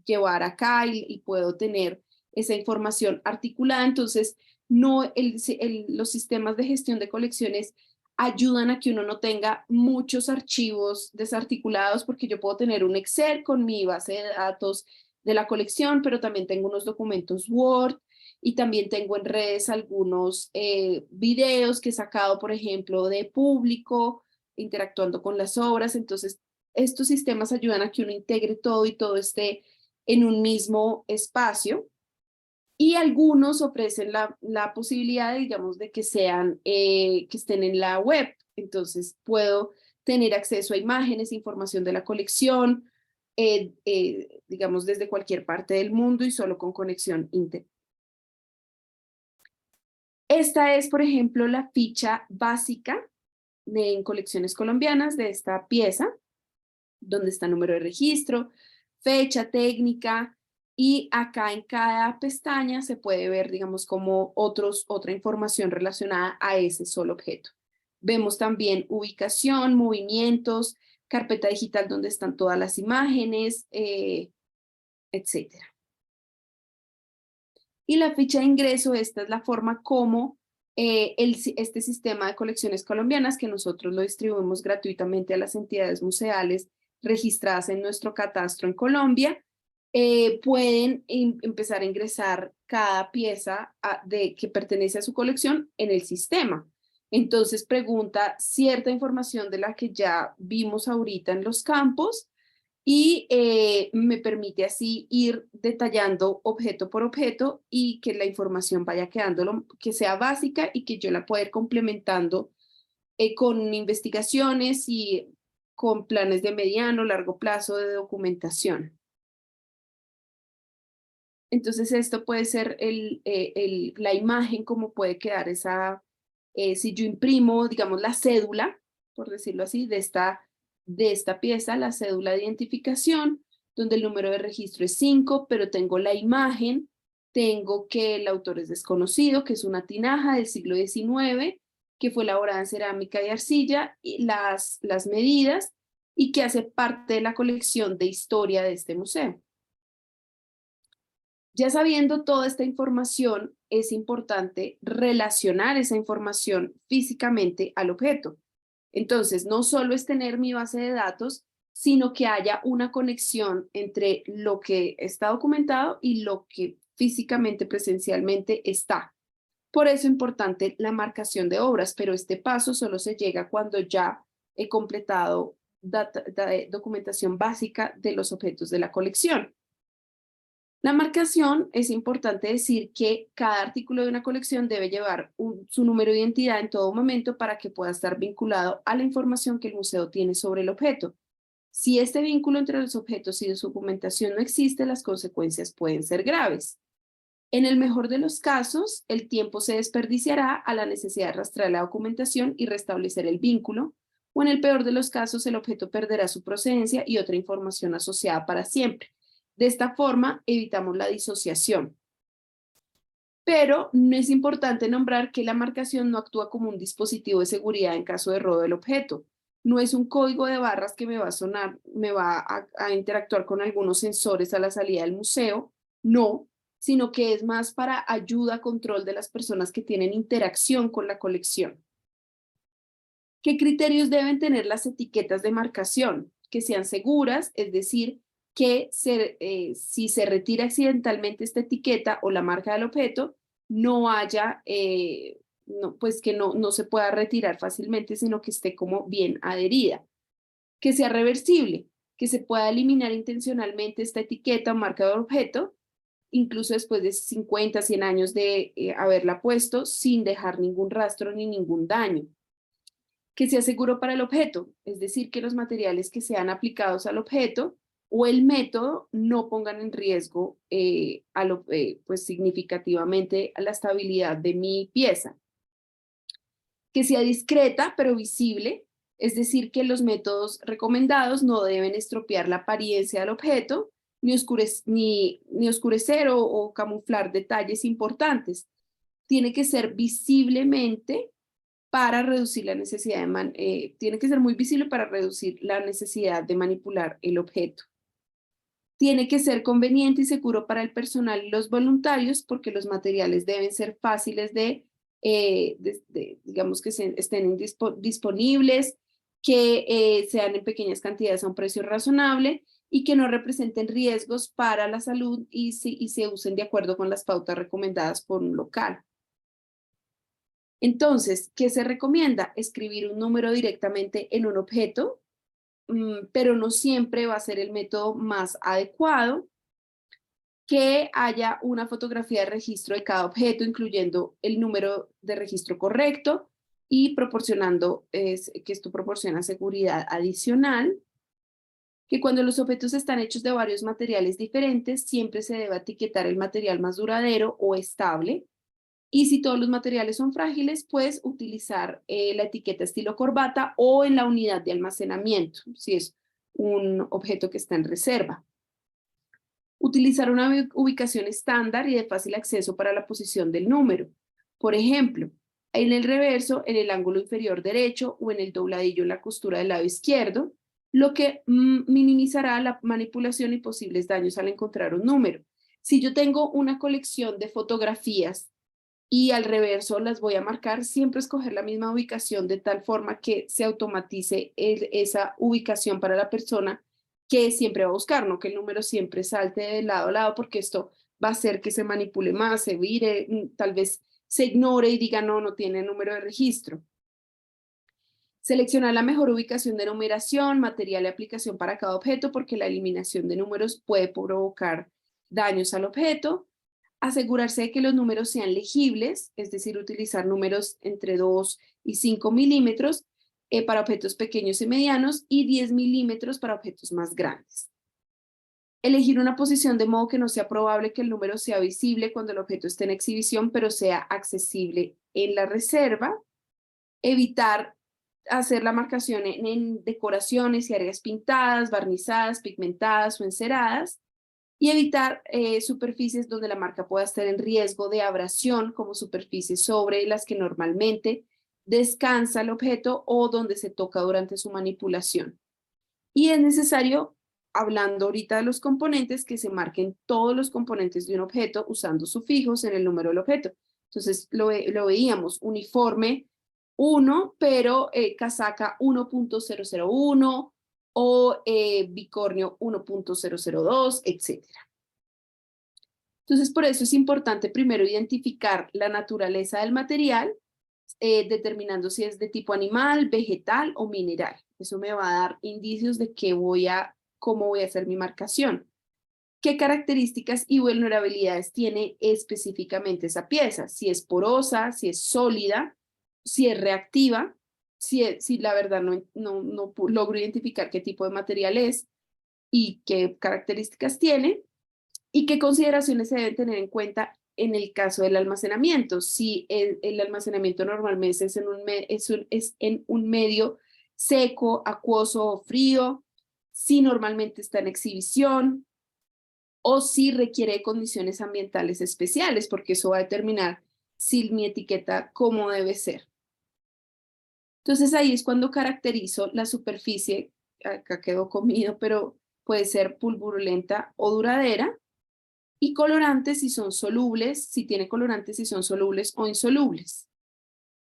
llevar acá y puedo tener esa información articulada. Entonces, los sistemas de gestión de colecciones ayudan a que uno no tenga muchos archivos desarticulados, porque yo puedo tener un Excel con mi base de datos de la colección, pero también tengo unos documentos Word y también tengo en redes algunos videos que he sacado, por ejemplo, de público, interactuando con las obras. Entonces, estos sistemas ayudan a que uno integre todo y todo esté en un mismo espacio. Y algunos ofrecen la posibilidad, digamos, de que que estén en la web. Entonces, puedo tener acceso a imágenes, información de la colección, digamos, desde cualquier parte del mundo y solo con conexión internet. Esta es, por ejemplo, la ficha básica en colecciones colombianas de esta pieza, donde está el número de registro, fecha, técnica, y acá en cada pestaña se puede ver, digamos, como otra información relacionada a ese solo objeto. Vemos también ubicación, movimientos, carpeta digital donde están todas las imágenes, etcétera. Y la ficha de ingreso, esta es la forma como este sistema de colecciones colombianas, que nosotros lo distribuimos gratuitamente a las entidades museales registradas en nuestro catastro en Colombia, pueden empezar a ingresar cada pieza que pertenece a su colección en el sistema. Entonces pregunta cierta información de la que ya vimos ahorita en los campos y me permite así ir detallando objeto por objeto y que la información vaya quedando, que sea básica y que yo la pueda ir complementando con investigaciones y con planes de mediano, largo plazo de documentación. Entonces esto puede ser la imagen, como puede quedar esa, si yo imprimo, digamos, la cédula, por decirlo así, de esta pieza, la cédula de identificación, donde el número de registro es 5, pero tengo la imagen, tengo que el autor es desconocido, que es una tinaja del siglo XIX, que fue elaborada en cerámica y arcilla, y las medidas, y que hace parte de la colección de historia de este museo. Ya sabiendo toda esta información, es importante relacionar esa información físicamente al objeto. Entonces, no solo es tener mi base de datos, sino que haya una conexión entre lo que está documentado y lo que físicamente, presencialmente está. Por eso es importante la marcación de obras, pero este paso solo se llega cuando ya he completado documentación básica de los objetos de la colección. La marcación, es importante decir que cada artículo de una colección debe llevar su número de identidad en todo momento para que pueda estar vinculado a la información que el museo tiene sobre el objeto. Si este vínculo entre los objetos y su documentación no existe, las consecuencias pueden ser graves. En el mejor de los casos, el tiempo se desperdiciará a la necesidad de rastrear la documentación y restablecer el vínculo, o en el peor de los casos, el objeto perderá su procedencia y otra información asociada para siempre. De esta forma, evitamos la disociación. Pero no es importante nombrar que la marcación no actúa como un dispositivo de seguridad en caso de robo del objeto. No es un código de barras que me va a sonar, me va a interactuar con algunos sensores a la salida del museo. No, sino que es más para ayuda, control de las personas que tienen interacción con la colección. ¿Qué criterios deben tener las etiquetas de marcación? Que sean seguras, es decir, que si se retira accidentalmente esta etiqueta o la marca del objeto, no haya, pues que no se pueda retirar fácilmente, sino que esté como bien adherida. Que sea reversible, que se pueda eliminar intencionalmente esta etiqueta o marca del objeto, incluso después de 50, 100 años de haberla puesto, sin dejar ningún rastro ni ningún daño. Que sea seguro para el objeto, es decir, que los materiales que sean aplicados al objeto o el método no pongan en riesgo pues significativamente la estabilidad de mi pieza. Que sea discreta pero visible, es decir, que los métodos recomendados no deben estropear la apariencia del objeto, ni oscurecer o camuflar detalles importantes. Tiene que ser visiblemente para reducir la necesidad tiene que ser muy visible para reducir la necesidad de manipular el objeto. Tiene que ser conveniente y seguro para el personal y los voluntarios porque los materiales deben ser fáciles digamos que estén disponibles, que sean en pequeñas cantidades a un precio razonable y que no representen riesgos para la salud y se usen de acuerdo con las pautas recomendadas por un local. Entonces, ¿qué se recomienda? Escribir un número directamente en un objeto, pero no siempre va a ser el método más adecuado. Que haya una fotografía de registro de cada objeto, incluyendo el número de registro correcto y que esto proporciona seguridad adicional. Que cuando los objetos están hechos de varios materiales diferentes, siempre se debe etiquetar el material más duradero o estable. Y si todos los materiales son frágiles, pues utilizar la etiqueta estilo corbata o en la unidad de almacenamiento, si es un objeto que está en reserva. Utilizar una ubicación estándar y de fácil acceso para la posición del número. Por ejemplo, en el reverso, en el ángulo inferior derecho o en el dobladillo en la costura del lado izquierdo, lo que minimizará la manipulación y posibles daños al encontrar un número. Si yo tengo una colección de fotografías y al reverso las voy a marcar, siempre escoger la misma ubicación de tal forma que se automatice esa ubicación para la persona que siempre va a buscar, no que el número siempre salte de lado a lado, porque esto va a hacer que se manipule más, se vire, tal vez se ignore y diga no tiene número de registro. Seleccionar la mejor ubicación de numeración, material y aplicación para cada objeto, porque la eliminación de números puede provocar daños al objeto. Asegurarse de que los números sean legibles, es decir, utilizar números entre 2 y 5 milímetros para objetos pequeños y medianos y 10 milímetros para objetos más grandes. Elegir una posición de modo que no sea probable que el número sea visible cuando el objeto esté en exhibición, pero sea accesible en la reserva. Evitar hacer la marcación en decoraciones y áreas pintadas, barnizadas, pigmentadas o enceradas. Y evitar superficies donde la marca pueda estar en riesgo de abrasión, como superficies sobre las que normalmente descansa el objeto o donde se toca durante su manipulación. Y es necesario, hablando ahorita de los componentes, que se marquen todos los componentes de un objeto usando sufijos en el número del objeto. Entonces lo veíamos, uniforme 1, pero casaca 1.001 o bicornio 1.002, etc. Entonces, por eso es importante primero identificar la naturaleza del material, determinando si es de tipo animal, vegetal o mineral. Eso me va a dar indicios de cómo voy a hacer mi marcación. ¿Qué características y vulnerabilidades tiene específicamente esa pieza? Si es porosa, si es sólida, si es reactiva, si la verdad no logro identificar qué tipo de material es y qué características tiene, y qué consideraciones se deben tener en cuenta en el caso del almacenamiento. Si el almacenamiento normalmente es en un medio seco, acuoso o frío, si normalmente está en exhibición, o si requiere de condiciones ambientales especiales, porque eso va a determinar si mi etiqueta cómo debe ser. Entonces ahí es cuando caracterizo la superficie, acá quedó comido, pero puede ser pulverulenta o duradera, y colorantes si son solubles, si tiene colorantes si son solubles o insolubles.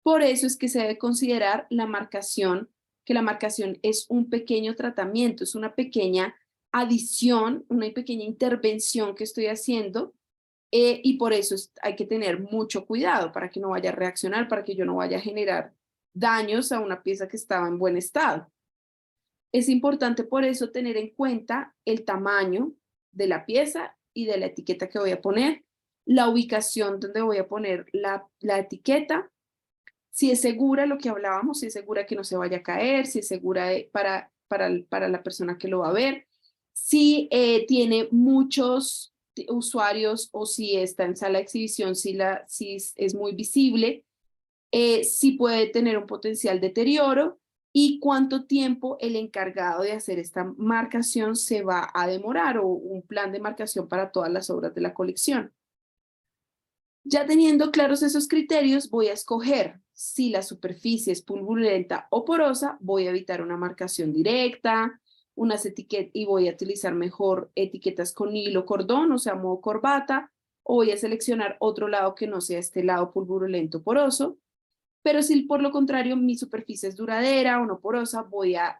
Por eso es que se debe considerar la marcación, que la marcación es un pequeño tratamiento, es una pequeña adición, una pequeña intervención que estoy haciendo, y por eso hay que tener mucho cuidado para que no vaya a reaccionar, para que yo no vaya a generar daños a una pieza que estaba en buen estado. Es importante por eso tener en cuenta el tamaño de la pieza y de la etiqueta que voy a poner, la ubicación donde voy a poner la etiqueta, si es segura lo que hablábamos, si es segura que no se vaya a caer, si es segura para la persona que lo va a ver, si tiene muchos usuarios o si está en sala de exhibición, si es muy visible, si puede tener un potencial deterioro y cuánto tiempo el encargado de hacer esta marcación se va a demorar o un plan de marcación para todas las obras de la colección. Ya teniendo claros esos criterios, voy a escoger si la superficie es pulverulenta o porosa, voy a evitar una marcación directa, unas etiquetas y voy a utilizar mejor etiquetas con hilo cordón, o sea, modo corbata, o voy a seleccionar otro lado que no sea este lado pulverulento poroso. Pero si por lo contrario mi superficie es duradera o no porosa, voy a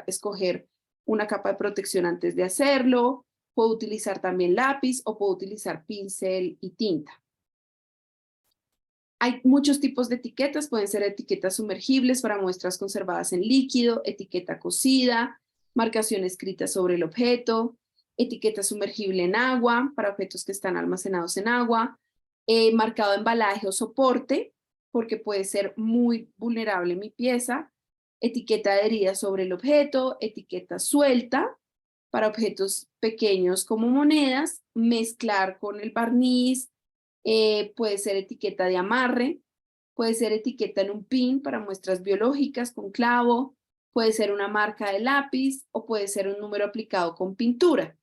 escoger una capa de protección antes de hacerlo. Puedo utilizar también lápiz o puedo utilizar pincel y tinta. Hay muchos tipos de etiquetas, pueden ser etiquetas sumergibles para muestras conservadas en líquido, etiqueta cocida, marcación escrita sobre el objeto, etiqueta sumergible en agua para objetos que están almacenados en agua, marcado embalaje o soporte, porque puede ser muy vulnerable mi pieza, etiqueta adherida sobre el objeto, etiqueta suelta para objetos pequeños como monedas, mezclar con el barniz, puede ser etiqueta de amarre, puede ser etiqueta en un pin para muestras biológicas con clavo, puede ser una marca de lápiz o puede ser un número aplicado con pintura.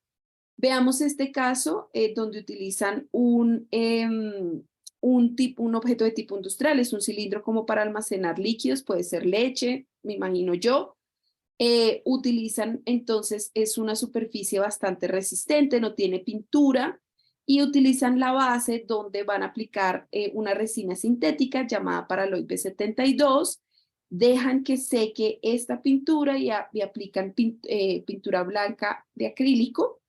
Veamos este caso donde utilizan un objeto de tipo industrial, es un cilindro como para almacenar líquidos, puede ser leche, me imagino yo. Utilizan entonces, es una superficie bastante resistente, no tiene pintura, y utilizan la base donde van a aplicar una resina sintética llamada Paraloid B72, dejan que seque esta pintura y aplican pintura blanca de acrílico,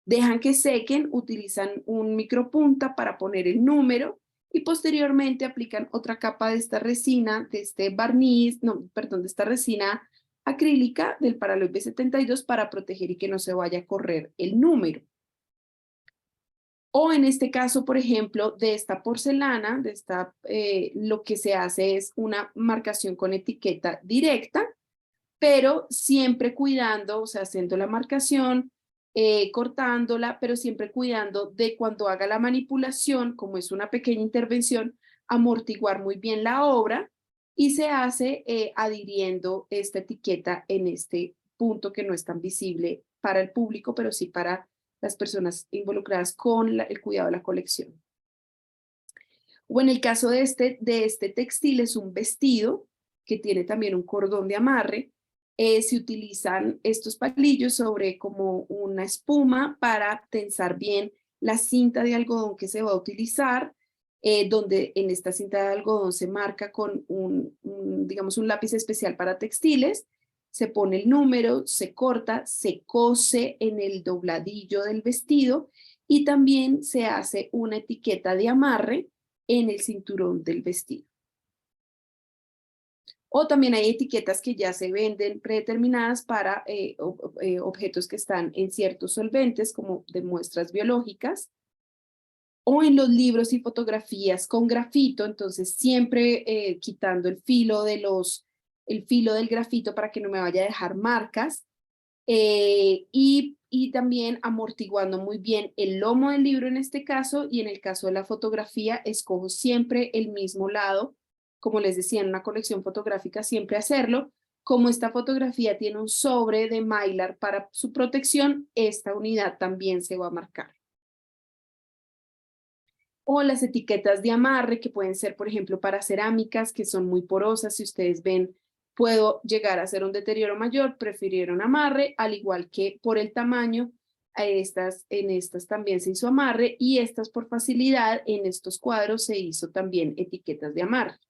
dejan que sequen, utilizan un micropunta para poner el número y posteriormente aplican otra capa de esta resina, de este barniz, no, perdón, de esta resina acrílica del Paraloid B72 para proteger y que no se vaya a correr el número. O en este caso, por ejemplo, de esta porcelana, lo que se hace es una marcación con etiqueta directa, pero siempre cuidando, o sea, haciendo la marcación, cortándola, pero siempre cuidando de cuando haga la manipulación, como es una pequeña intervención, amortiguar muy bien la obra y se hace adhiriendo esta etiqueta en este punto que no es tan visible para el público, pero sí para las personas involucradas con el cuidado de la colección. O en el caso de este textil es un vestido que tiene también un cordón de amarre. Se utilizan estos palillos sobre como una espuma para tensar bien la cinta de algodón que se va a utilizar, donde en esta cinta de algodón se marca con digamos, un lápiz especial para textiles, se pone el número, se corta, se cose en el dobladillo del vestido y también se hace una etiqueta de amarre en el cinturón del vestido. O también hay etiquetas que ya se venden predeterminadas para objetos que están en ciertos solventes, como de muestras biológicas, o en los libros y fotografías con grafito, entonces siempre quitando el filo del grafito para que no me vaya a dejar marcas, y también amortiguando muy bien el lomo del libro en este caso, y en el caso de la fotografía escojo siempre el mismo lado, como les decía, en una colección fotográfica siempre hacerlo. Como esta fotografía tiene un sobre de Mylar para su protección, esta unidad también se va a marcar. O las etiquetas de amarre, que pueden ser, por ejemplo, para cerámicas, que son muy porosas. Si ustedes ven, puedo llegar a hacer un deterioro mayor, prefirieron amarre, al igual que por el tamaño, en estas también se hizo amarre, y estas por facilidad, en estos cuadros se hizo también etiquetas de amarre.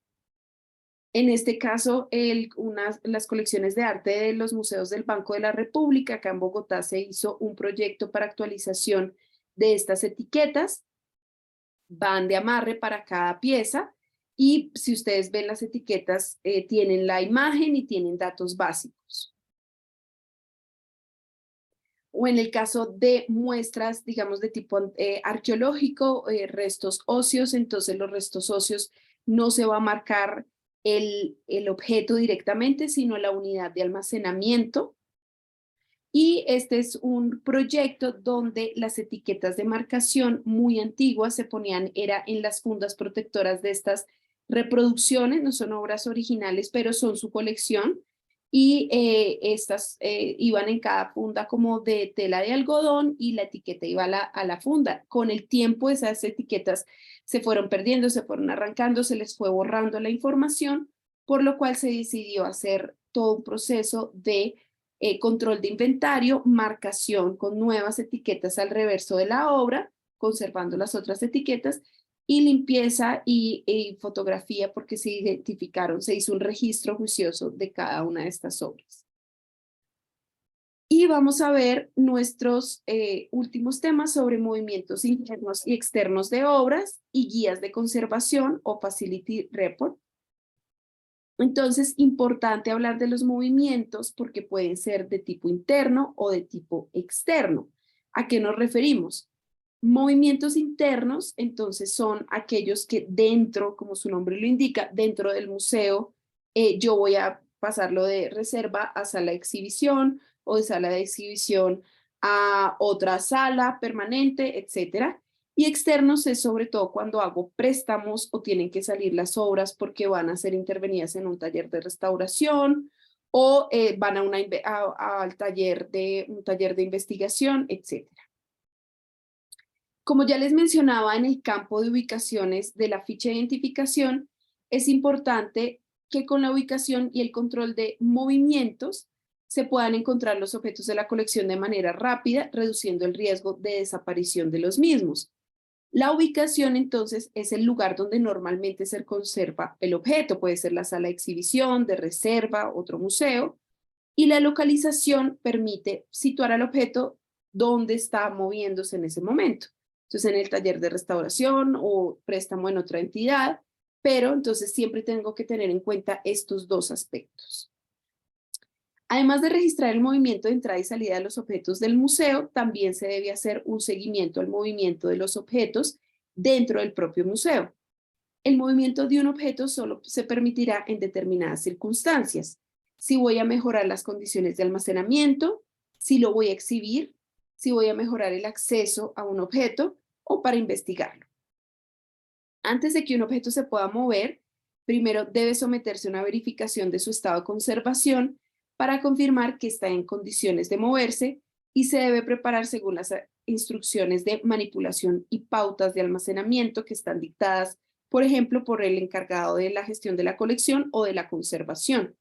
En este caso, las colecciones de arte de los museos del Banco de la República, acá en Bogotá, se hizo un proyecto para actualización de estas etiquetas. Van de amarre para cada pieza, y si ustedes ven las etiquetas, tienen la imagen y tienen datos básicos. O en el caso de muestras, digamos, de tipo arqueológico, restos óseos, entonces los restos óseos no se va a marcar el objeto directamente, sino la unidad de almacenamiento. Y este es un proyecto donde las etiquetas de marcación muy antiguas se ponían, era en las fundas protectoras de estas reproducciones, no son obras originales, pero son su colección, y estas iban en cada funda como de tela de algodón, y la etiqueta iba a la funda. Con el tiempo esas etiquetas se fueron perdiendo, se fueron arrancando, se les fue borrando la información, por lo cual se decidió hacer todo un proceso de control de inventario, marcación con nuevas etiquetas al reverso de la obra, conservando las otras etiquetas, y limpieza y fotografía, porque se identificaron, se hizo un registro juicioso de cada una de estas obras. Y vamos a ver nuestros últimos temas sobre movimientos internos y externos de obras y guías de conservación o Facility Report. Entonces, importante hablar de los movimientos porque pueden ser de tipo interno o de tipo externo. ¿A qué nos referimos? Movimientos internos, entonces, son aquellos que dentro, como su nombre lo indica, dentro del museo, yo voy a pasarlo de reserva a sala de exhibición, o de sala de exhibición a otra sala permanente, etcétera. Y externos es sobre todo cuando hago préstamos o tienen que salir las obras porque van a ser intervenidas en un taller de restauración, o van a al taller un taller de investigación, etc. Como ya les mencionaba, en el campo de ubicaciones de la ficha de identificación, es importante que con la ubicación y el control de movimientos se puedan encontrar los objetos de la colección de manera rápida, reduciendo el riesgo de desaparición de los mismos. La ubicación, entonces, es el lugar donde normalmente se conserva el objeto. Puede ser la sala de exhibición, de reserva, otro museo. Y la localización permite situar al objeto donde está moviéndose en ese momento. Entonces, en el taller de restauración o préstamo en otra entidad. Pero entonces siempre tengo que tener en cuenta estos dos aspectos. Además de registrar el movimiento de entrada y salida de los objetos del museo, también se debe hacer un seguimiento al movimiento de los objetos dentro del propio museo. El movimiento de un objeto solo se permitirá en determinadas circunstancias. Si voy a mejorar las condiciones de almacenamiento, si lo voy a exhibir, si voy a mejorar el acceso a un objeto o para investigarlo. Antes de que un objeto se pueda mover, primero debe someterse a una verificación de su estado de conservación para confirmar que está en condiciones de moverse, y se debe preparar según las instrucciones de manipulación y pautas de almacenamiento que están dictadas, por ejemplo, por el encargado de la gestión de la colección o de la conservación.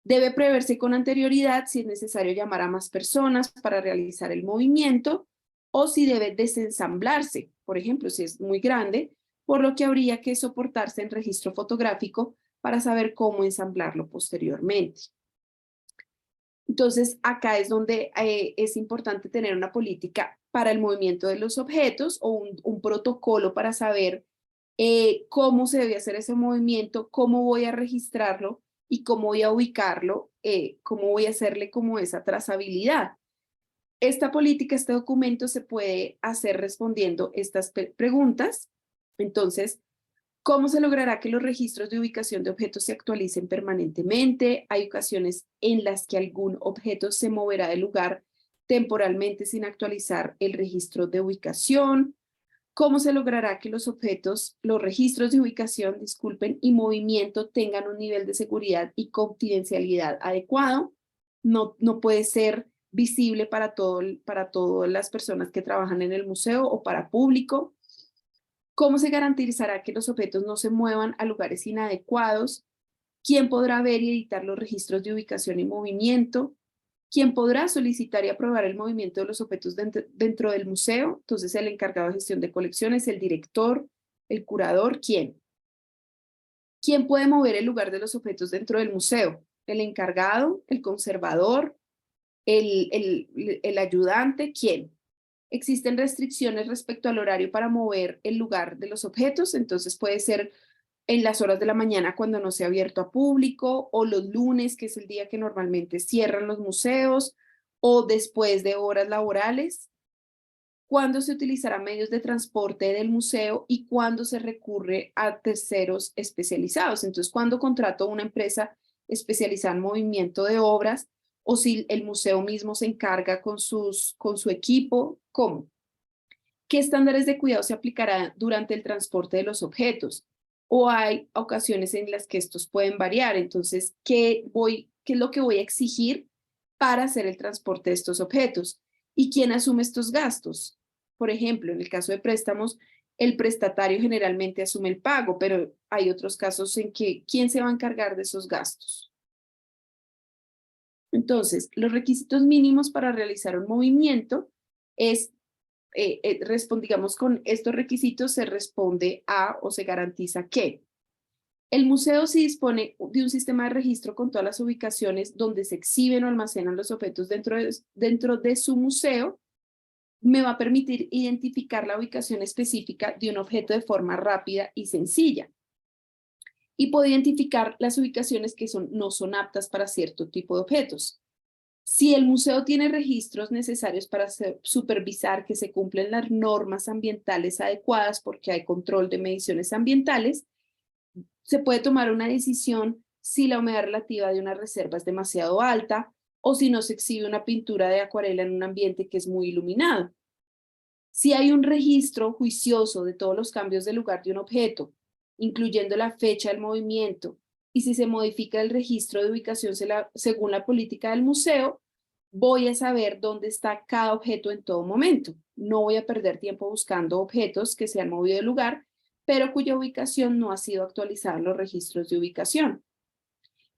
Debe preverse con anterioridad si es necesario llamar a más personas para realizar el movimiento o si debe desensamblarse, por ejemplo, si es muy grande, por lo que habría que soportarse en registro fotográfico para saber cómo ensamblarlo posteriormente. Entonces, acá es donde es importante tener una política para el movimiento de los objetos o un protocolo para saber cómo se debe hacer ese movimiento, cómo voy a registrarlo y cómo voy a ubicarlo, cómo voy a hacerle como esa trazabilidad. Esta política, este documento se puede hacer respondiendo estas preguntas. Entonces, ¿cómo se logrará que los registros de ubicación de objetos se actualicen permanentemente? Hay ocasiones en las que algún objeto se moverá del lugar temporalmente sin actualizar el registro de ubicación. ¿Cómo se logrará que los registros de ubicación, disculpen, y movimiento tengan un nivel de seguridad y confidencialidad adecuado? No puede ser visible para todas las personas que trabajan en el museo o para público. ¿Cómo se garantizará que los objetos no se muevan a lugares inadecuados? ¿Quién podrá ver y editar los registros de ubicación y movimiento? ¿Quién podrá solicitar y aprobar el movimiento de los objetos dentro del museo? Entonces, el encargado de gestión de colecciones, el director, el curador, ¿quién? ¿Quién puede mover el lugar de los objetos dentro del museo? El encargado, el conservador, el ayudante, ¿quién? ¿Existen restricciones respecto al horario para mover el lugar de los objetos? Entonces puede ser en las horas de la mañana cuando no sea abierto a público, o los lunes, que es el día que normalmente cierran los museos, o después de horas laborales. ¿Cuándo se utilizarán medios de transporte del museo y cuándo se recurre a terceros especializados? Entonces, ¿cuándo contrato una empresa especializada en movimiento de obras o si el museo mismo se encarga con su equipo? ¿Cómo? ¿Qué estándares de cuidado se aplicarán durante el transporte de los objetos? O hay ocasiones en las que estos pueden variar. Entonces, ¿qué es lo que voy a exigir para hacer el transporte de estos objetos? ¿Y quién asume estos gastos? Por ejemplo, en el caso de préstamos, el prestatario generalmente asume el pago, pero hay otros casos en que ¿quién se va a encargar de esos gastos? Entonces, los requisitos mínimos para realizar un movimiento es digamos, con estos requisitos se responde a o se garantiza que el museo, si dispone de un sistema de registro con todas las ubicaciones donde se exhiben o almacenan los objetos dentro de su museo, me va a permitir identificar la ubicación específica de un objeto de forma rápida y sencilla. Y puedo identificar las ubicaciones que no son aptas para cierto tipo de objetos. Si el museo tiene registros necesarios para supervisar que se cumplen las normas ambientales adecuadas porque hay control de mediciones ambientales, se puede tomar una decisión si la humedad relativa de una reserva es demasiado alta o si no se exhibe una pintura de acuarela en un ambiente que es muy iluminado. Si hay un registro juicioso de todos los cambios de lugar de un objeto, incluyendo la fecha del movimiento, y si se modifica el registro de ubicación según la política del museo, voy a saber dónde está cada objeto en todo momento. No voy a perder tiempo buscando objetos que se han movido de lugar, pero cuya ubicación no ha sido actualizada en los registros de ubicación.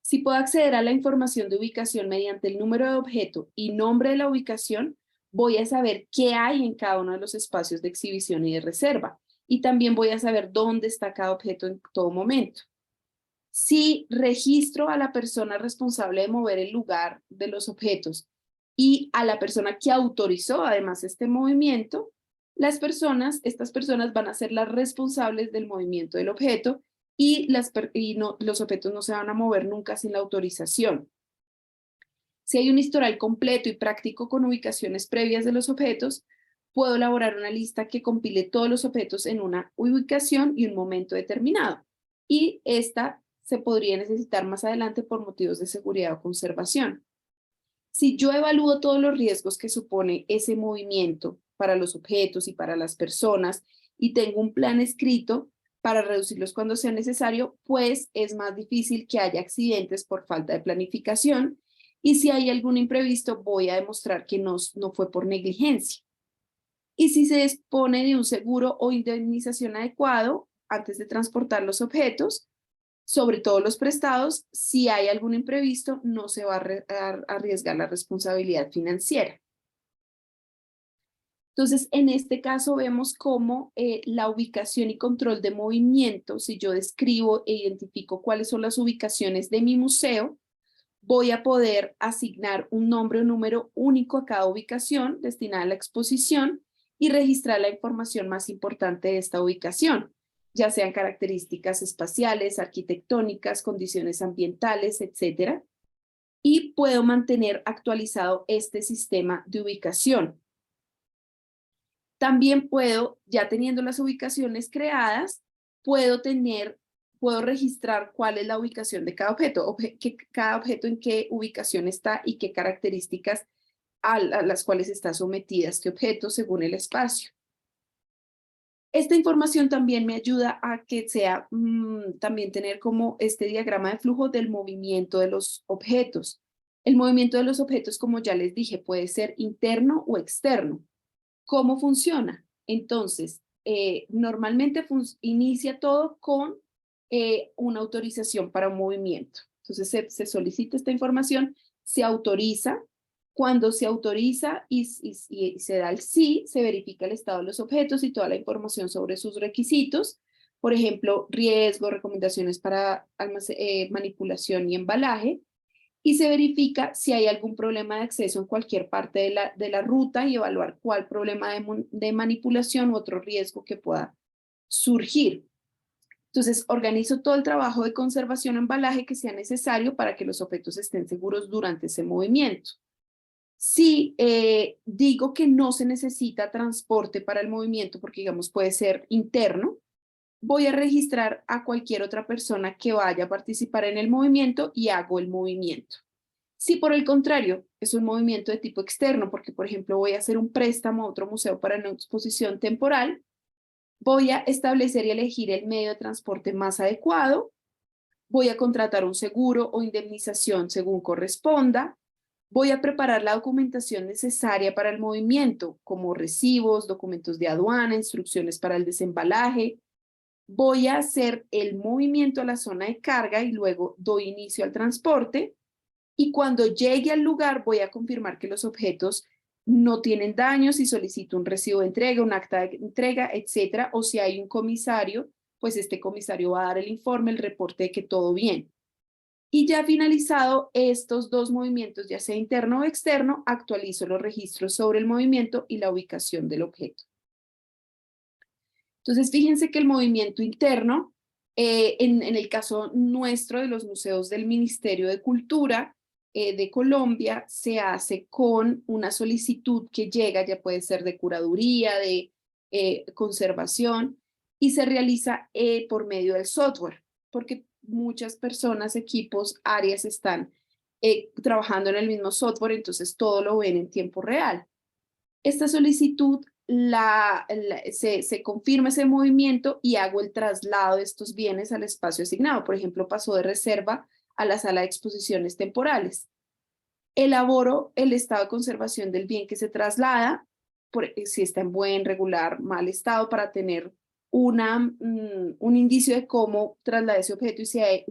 Si puedo acceder a la información de ubicación mediante el número de objeto y nombre de la ubicación, voy a saber qué hay en cada uno de los espacios de exhibición y de reserva. Y también voy a saber dónde está cada objeto en todo momento. Si registro a la persona responsable de mover el lugar de los objetos y a la persona que autorizó además este movimiento, estas personas van a ser las responsables del movimiento del objeto y los objetos no se van a mover nunca sin la autorización. Si hay un historial completo y práctico con ubicaciones previas de los objetos, puedo elaborar una lista que compile todos los objetos en una ubicación y un momento determinado. Y esta se podría necesitar más adelante por motivos de seguridad o conservación. Si yo evalúo todos los riesgos que supone ese movimiento para los objetos y para las personas y tengo un plan escrito para reducirlos cuando sea necesario, pues es más difícil que haya accidentes por falta de planificación y si hay algún imprevisto voy a demostrar que no fue por negligencia. Y si se dispone de un seguro o indemnización adecuado antes de transportar los objetos, Sobre todo los prestados, si hay algún imprevisto, no se va a arriesgar la responsabilidad financiera. Entonces, en este caso vemos cómo la ubicación y control de movimiento, si yo describo e identifico cuáles son las ubicaciones de mi museo, voy a poder asignar un nombre o número único a cada ubicación destinada a la exposición y registrar la información más importante de esta ubicación, ya sean características espaciales, arquitectónicas, condiciones ambientales, etc. Y puedo mantener actualizado este sistema de ubicación. También puedo, ya teniendo las ubicaciones creadas, puedo registrar cuál es la ubicación de cada objeto, cada objeto en qué ubicación está y qué características a las cuales está sometida este objeto según el espacio. Esta información también me ayuda a que sea, también tener como este diagrama de flujo del movimiento de los objetos. El movimiento de los objetos, como ya les dije, puede ser interno o externo. ¿Cómo funciona? Entonces, normalmente inicia todo con una autorización para un movimiento. Entonces, se solicita esta información, se autoriza. Cuando se autoriza y se da el sí, se verifica el estado de los objetos y toda la información sobre sus requisitos. Por ejemplo, riesgo, recomendaciones para manipulación y embalaje. Y se verifica si hay algún problema de acceso en cualquier parte de la ruta y evaluar cuál problema de manipulación u otro riesgo que pueda surgir. Entonces, organizo todo el trabajo de conservación o embalaje que sea necesario para que los objetos estén seguros durante ese movimiento. Si digo que no se necesita transporte para el movimiento, porque digamos puede ser interno, voy a registrar a cualquier otra persona que vaya a participar en el movimiento y hago el movimiento. Si por el contrario es un movimiento de tipo externo, porque por ejemplo voy a hacer un préstamo a otro museo para una exposición temporal, voy a establecer y elegir el medio de transporte más adecuado, voy a contratar un seguro o indemnización según corresponda, voy a preparar la documentación necesaria para el movimiento, como recibos, documentos de aduana, instrucciones para el desembalaje. Voy a hacer el movimiento a la zona de carga y luego doy inicio al transporte. Y cuando llegue al lugar voy a confirmar que los objetos no tienen daños y solicito un recibo de entrega, un acta de entrega, etcétera. O si hay un comisario, pues este comisario va a dar el informe, el reporte de que todo bien. Y ya finalizado estos dos movimientos, ya sea interno o externo, actualizo los registros sobre el movimiento y la ubicación del objeto. Entonces, fíjense que el movimiento interno, en el caso nuestro de los museos del Ministerio de Cultura de Colombia, se hace con una solicitud que llega, ya puede ser de curaduría, de conservación, y se realiza por medio del software, porque muchas personas, equipos, áreas están trabajando en el mismo software, entonces todo lo ven en tiempo real. Esta solicitud se confirma ese movimiento y hago el traslado de estos bienes al espacio asignado. Por ejemplo, pasó de reserva a la sala de exposiciones temporales. Elaboro el estado de conservación del bien que se traslada, si está en buen, regular, mal estado, para tener un indicio de cómo trasladé ese objeto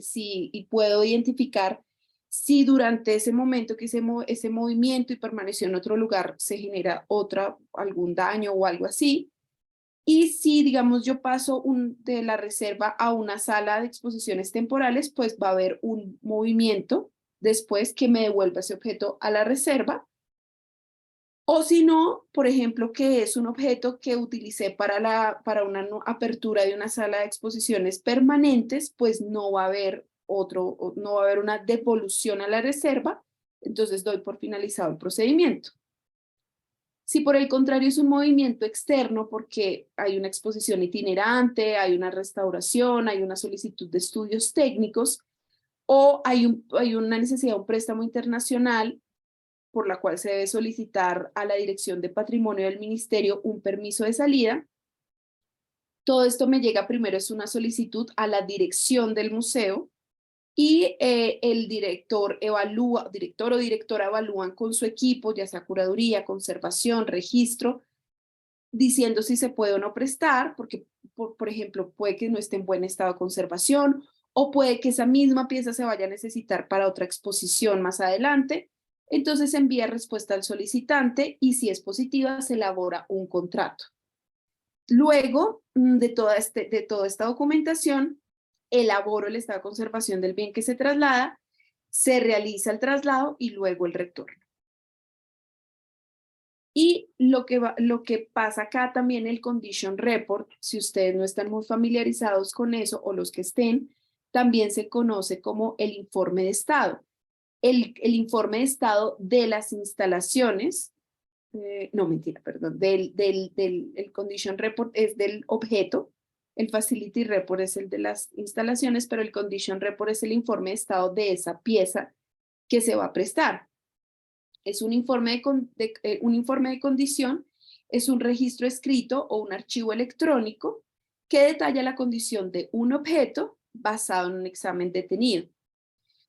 y puedo identificar si durante ese momento que ese movimiento y permaneció en otro lugar se genera algún daño o algo así. Y si, digamos, yo paso de la reserva a una sala de exposiciones temporales, pues va a haber un movimiento después que me devuelva ese objeto a la reserva. O si no, por ejemplo, que es un objeto que utilicé para una apertura de una sala de exposiciones permanentes, pues no va a haber una devolución a la reserva, entonces doy por finalizado el procedimiento. Si por el contrario es un movimiento externo porque hay una exposición itinerante, hay una restauración, hay una solicitud de estudios técnicos o hay una necesidad de un préstamo internacional por la cual se debe solicitar a la Dirección de Patrimonio del Ministerio un permiso de salida. Todo esto me llega primero, es una solicitud a la dirección del museo y el director o directora evalúan con su equipo, ya sea curaduría, conservación, registro, diciendo si se puede o no prestar, porque, por ejemplo, puede que no esté en buen estado de conservación o puede que esa misma pieza se vaya a necesitar para otra exposición más adelante. Entonces se envía respuesta al solicitante y si es positiva se elabora un contrato. Luego de toda esta documentación, elaboro el estado de conservación del bien que se traslada, se realiza el traslado y luego el retorno. Y lo que pasa acá también el Condition Report, si ustedes no están muy familiarizados con eso o los que estén, también se conoce como el informe de estado. El informe de estado de las instalaciones, no mentira, perdón, el Condition Report es del objeto, el Facility Report es el de las instalaciones, pero el Condition Report es el informe de estado de esa pieza que se va a prestar. Es un informe de condición, es un registro escrito o un archivo electrónico que detalla la condición de un objeto basado en un examen detenido.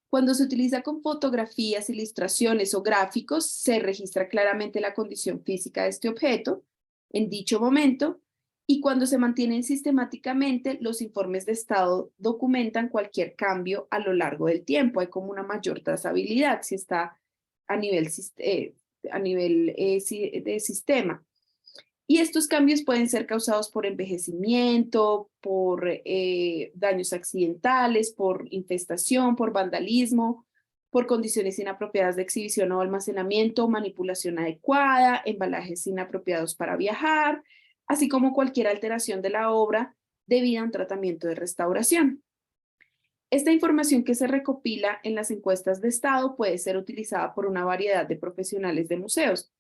Cuando se utiliza con fotografías, ilustraciones o gráficos, se registra claramente la condición física de este objeto en dicho momento, y cuando se mantienen sistemáticamente, los informes de estado documentan cualquier cambio a lo largo del tiempo. Hay como una mayor trazabilidad si está a nivel de sistema. Y estos cambios pueden ser causados por envejecimiento, por daños accidentales, por infestación, por vandalismo, por condiciones inapropiadas de exhibición o almacenamiento, manipulación adecuada, embalajes inapropiados para viajar, así como cualquier alteración de la obra debida a un tratamiento de restauración. Esta información que se recopila en las encuestas de estado puede ser utilizada por una variedad de profesionales de museos,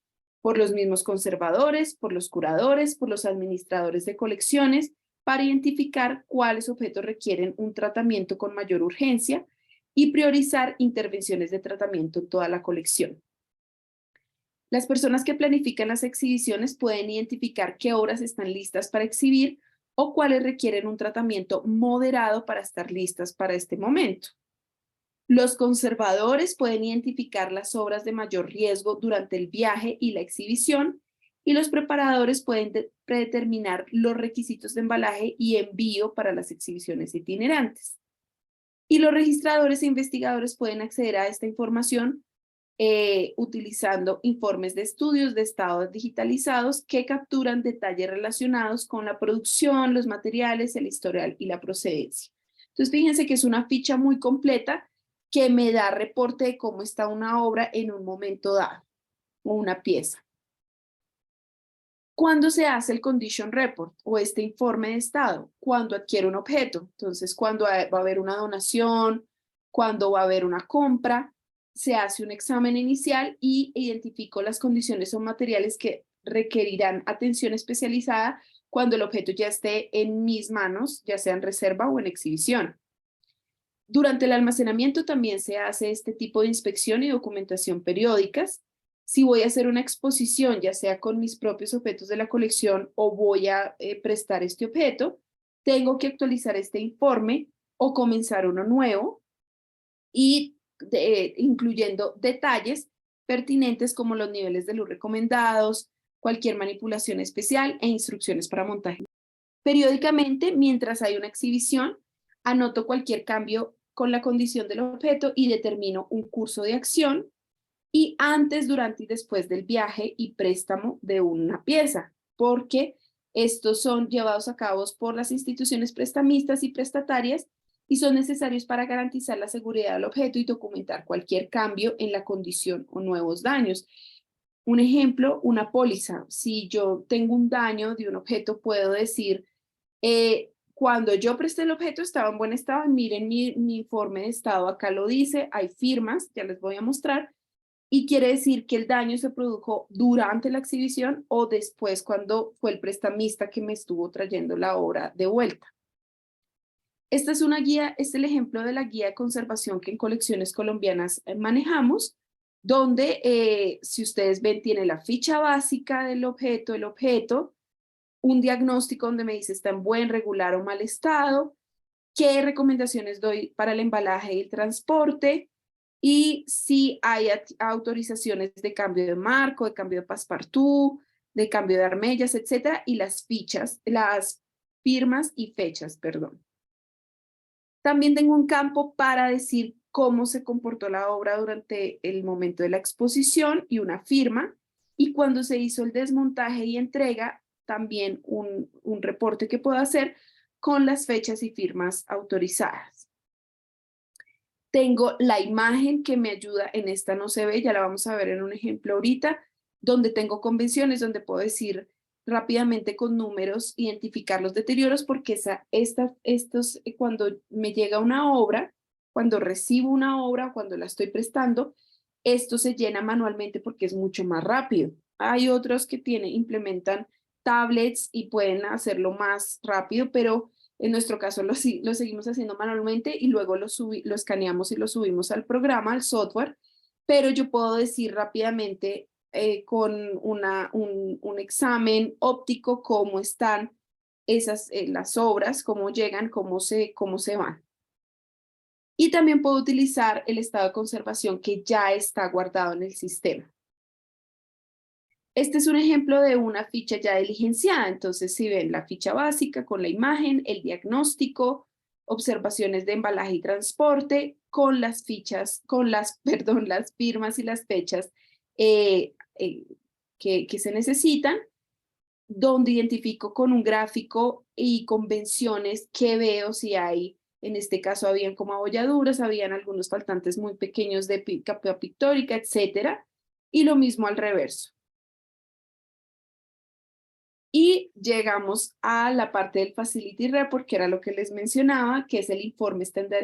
por los mismos conservadores, por los curadores, por los administradores de colecciones, para identificar cuáles objetos requieren un tratamiento con mayor urgencia y priorizar intervenciones de tratamiento en toda la colección. Las personas que planifican las exhibiciones pueden identificar qué obras están listas para exhibir o cuáles requieren un tratamiento moderado para estar listas para este momento. Los conservadores pueden identificar las obras de mayor riesgo durante el viaje y la exhibición, y los preparadores pueden predeterminar los requisitos de embalaje y envío para las exhibiciones itinerantes. Y los registradores e investigadores pueden acceder a esta información utilizando informes de estudios de estado digitalizados que capturan detalles relacionados con la producción, los materiales, el historial y la procedencia. Entonces, fíjense que es una ficha muy completa que me da reporte de cómo está una obra en un momento dado o una pieza. ¿Cuándo se hace el Condition Report o este informe de estado? Cuando adquiere un objeto. Entonces, cuando va a haber una donación, cuando va a haber una compra, se hace un examen inicial y identifico las condiciones o materiales que requerirán atención especializada cuando el objeto ya esté en mis manos, ya sea en reserva o en exhibición. Durante el almacenamiento también se hace este tipo de inspección y documentación periódicas. Si voy a hacer una exposición, ya sea con mis propios objetos de la colección o voy a prestar este objeto, tengo que actualizar este informe o comenzar uno nuevo y incluyendo detalles pertinentes como los niveles de luz recomendados, cualquier manipulación especial e instrucciones para montaje. Periódicamente, mientras hay una exhibición, anoto cualquier cambio con la condición del objeto y determino un curso de acción y antes, durante y después del viaje y préstamo de una pieza, porque estos son llevados a cabo por las instituciones prestamistas y prestatarias y son necesarios para garantizar la seguridad del objeto y documentar cualquier cambio en la condición o nuevos daños. Un ejemplo, una póliza. Si yo tengo un daño de un objeto, puedo decir, cuando yo presté el objeto estaba en buen estado, miren mi informe de estado, acá lo dice, hay firmas, ya les voy a mostrar, y quiere decir que el daño se produjo durante la exhibición o después cuando fue el prestamista que me estuvo trayendo la obra de vuelta. Esta es una guía, es el ejemplo de la guía de conservación que en colecciones colombianas manejamos, donde si ustedes ven tiene la ficha básica del objeto, un diagnóstico donde me dice está en buen, regular o mal estado, qué recomendaciones doy para el embalaje y el transporte, y si hay autorizaciones de cambio de marco, de cambio de passepartout, de cambio de armellas, etcétera, y las fichas, las firmas y fechas, perdón. También tengo un campo para decir cómo se comportó la obra durante el momento de la exposición y una firma. Y cuando se hizo el desmontaje y entrega, también un reporte que puedo hacer con las fechas y firmas autorizadas. Tengo la imagen que me ayuda, en esta no se ve, ya la vamos a ver en un ejemplo ahorita, donde tengo convenciones, donde puedo decir rápidamente con números, identificar los deterioros, porque cuando me llega una obra, cuando recibo una obra, cuando la estoy prestando, esto se llena manualmente porque es mucho más rápido. Hay otros que implementan tablets y pueden hacerlo más rápido, pero en nuestro caso lo seguimos haciendo manualmente y luego lo escaneamos y lo subimos al programa, al software, pero yo puedo decir rápidamente con un examen óptico cómo están las obras, cómo llegan, cómo se van. Y también puedo utilizar el estado de conservación que ya está guardado en el sistema. Este es un ejemplo de una ficha ya diligenciada. Entonces, si ven la ficha básica con la imagen, el diagnóstico, observaciones de embalaje y transporte, con las fichas, las firmas y las fechas que se necesitan, donde identifico con un gráfico y convenciones que veo si hay, en este caso habían como abolladuras, habían algunos faltantes muy pequeños de capa pictórica, etcétera, y lo mismo al reverso. Y llegamos a la parte del Facility Report, que era lo que les mencionaba, que es el informe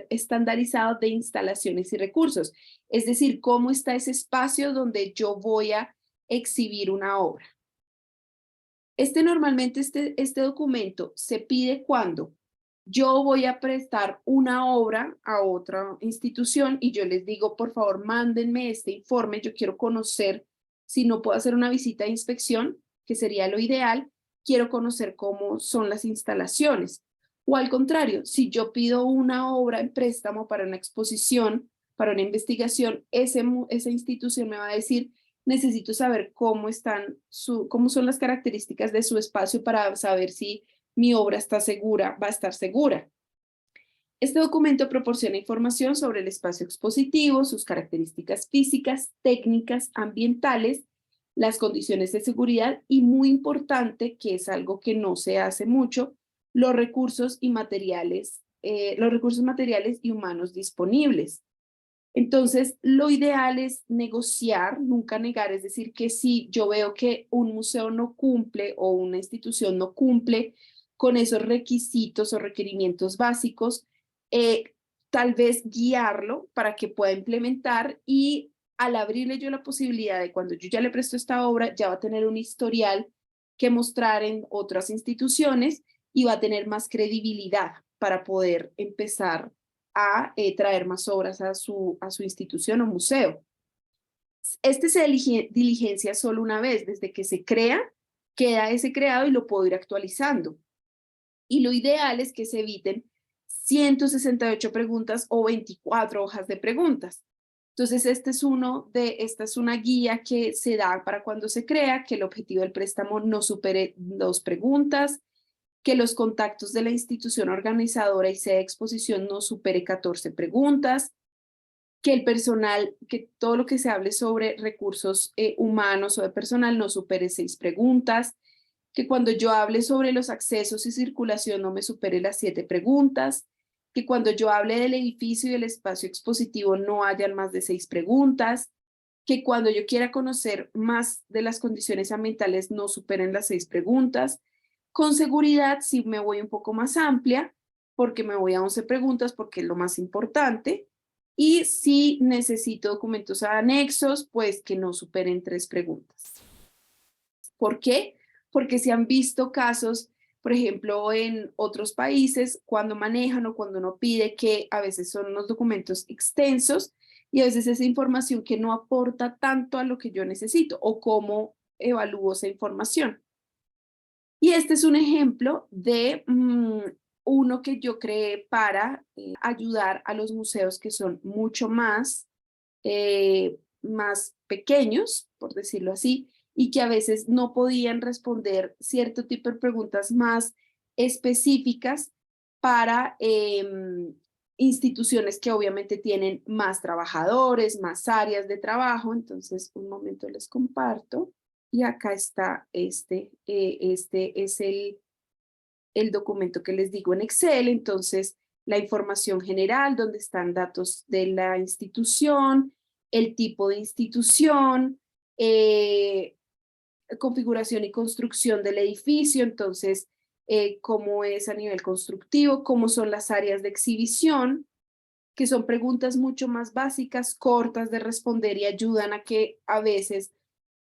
estandarizado de instalaciones y recursos. Es decir, cómo está ese espacio donde yo voy a exhibir una obra. Normalmente este documento se pide cuando yo voy a prestar una obra a otra institución y yo les digo, por favor, mándenme este informe, yo quiero conocer, si no puedo hacer una visita de inspección, que sería lo ideal, quiero conocer cómo son las instalaciones. O al contrario, si yo pido una obra en préstamo para una exposición, para una investigación, esa institución me va a decir, necesito saber cómo son las características de su espacio para saber si mi obra está segura, va a estar segura. Este documento proporciona información sobre el espacio expositivo, sus características físicas, técnicas, ambientales, las condiciones de seguridad y, muy importante, que es algo que no se hace mucho, los recursos materiales y humanos disponibles. Entonces, lo ideal es negociar, nunca negar, es decir, que si yo veo que un museo no cumple o una institución no cumple con esos requisitos o requerimientos básicos, tal vez guiarlo para que pueda implementar, y al abrirle yo la posibilidad de cuando yo ya le presto esta obra, ya va a tener un historial que mostrar en otras instituciones y va a tener más credibilidad para poder empezar a traer más obras a su institución o museo. Se diligencia solo una vez, desde que se crea, queda ese creado y lo puedo ir actualizando. Y lo ideal es que se eviten 168 preguntas o 24 hojas de preguntas. Entonces, esta es una guía que se da para cuando se crea, que el objetivo del préstamo no supere 2 preguntas, que los contactos de la institución organizadora y sede de exposición no supere 14 preguntas, que todo lo que se hable sobre recursos humanos o de personal no supere 6 preguntas, que cuando yo hable sobre los accesos y circulación no me supere las 7 preguntas, que cuando yo hable del edificio y del espacio expositivo no hayan más de 6 preguntas, que cuando yo quiera conocer más de las condiciones ambientales no superen las 6 preguntas. Con seguridad, si me voy un poco más amplia, porque me voy a 11 preguntas, porque es lo más importante. Y si necesito documentos anexos, pues que no superen 3 preguntas. ¿Por qué? Porque se han visto casos, por ejemplo, en otros países, cuando manejan o cuando uno pide, que a veces son unos documentos extensos y a veces esa información que no aporta tanto a lo que yo necesito o cómo evalúo esa información. Y este es un ejemplo de uno que yo creé para ayudar a los museos que son mucho más pequeños, por decirlo así, y que a veces no podían responder cierto tipo de preguntas más específicas para instituciones que obviamente tienen más trabajadores, más áreas de trabajo. Entonces, un momento les comparto. Y acá está este es el documento que les digo en Excel. Entonces, la información general, donde están datos de la institución, el tipo de institución, configuración y construcción del edificio. Entonces, cómo es a nivel constructivo, cómo son las áreas de exhibición, que son preguntas mucho más básicas, cortas de responder y ayudan a que a veces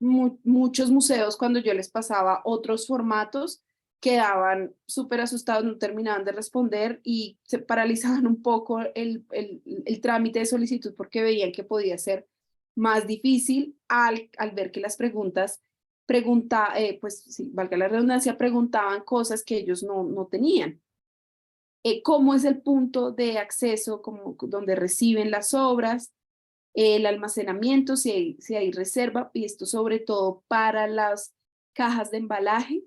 muchos museos, cuando yo les pasaba otros formatos, quedaban súper asustados, no terminaban de responder y se paralizaban un poco el trámite de solicitud porque veían que podía ser más difícil al ver que las preguntas pues sí, valga la redundancia, preguntaban cosas que ellos no tenían. Cómo es el punto de acceso, donde reciben las obras, el almacenamiento, si hay reserva, y esto sobre todo para las cajas de embalaje,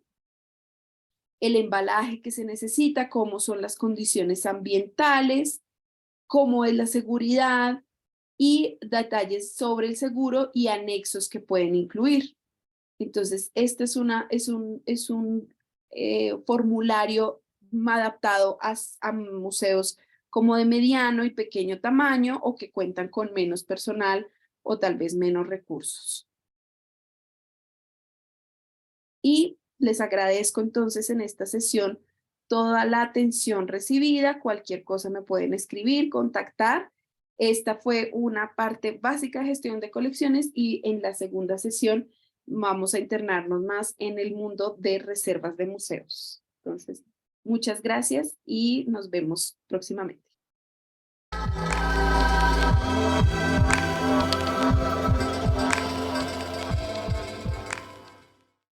el embalaje que se necesita, cómo son las condiciones ambientales, cómo es la seguridad y detalles sobre el seguro y anexos que pueden incluir. Entonces, este es un formulario adaptado a museos como de mediano y pequeño tamaño o que cuentan con menos personal o tal vez menos recursos. Y les agradezco entonces en esta sesión toda la atención recibida. Cualquier cosa me pueden escribir, contactar. Esta fue una parte básica de gestión de colecciones y en la segunda sesión vamos a internarnos más en el mundo de reservas de museos. Entonces, muchas gracias y nos vemos próximamente.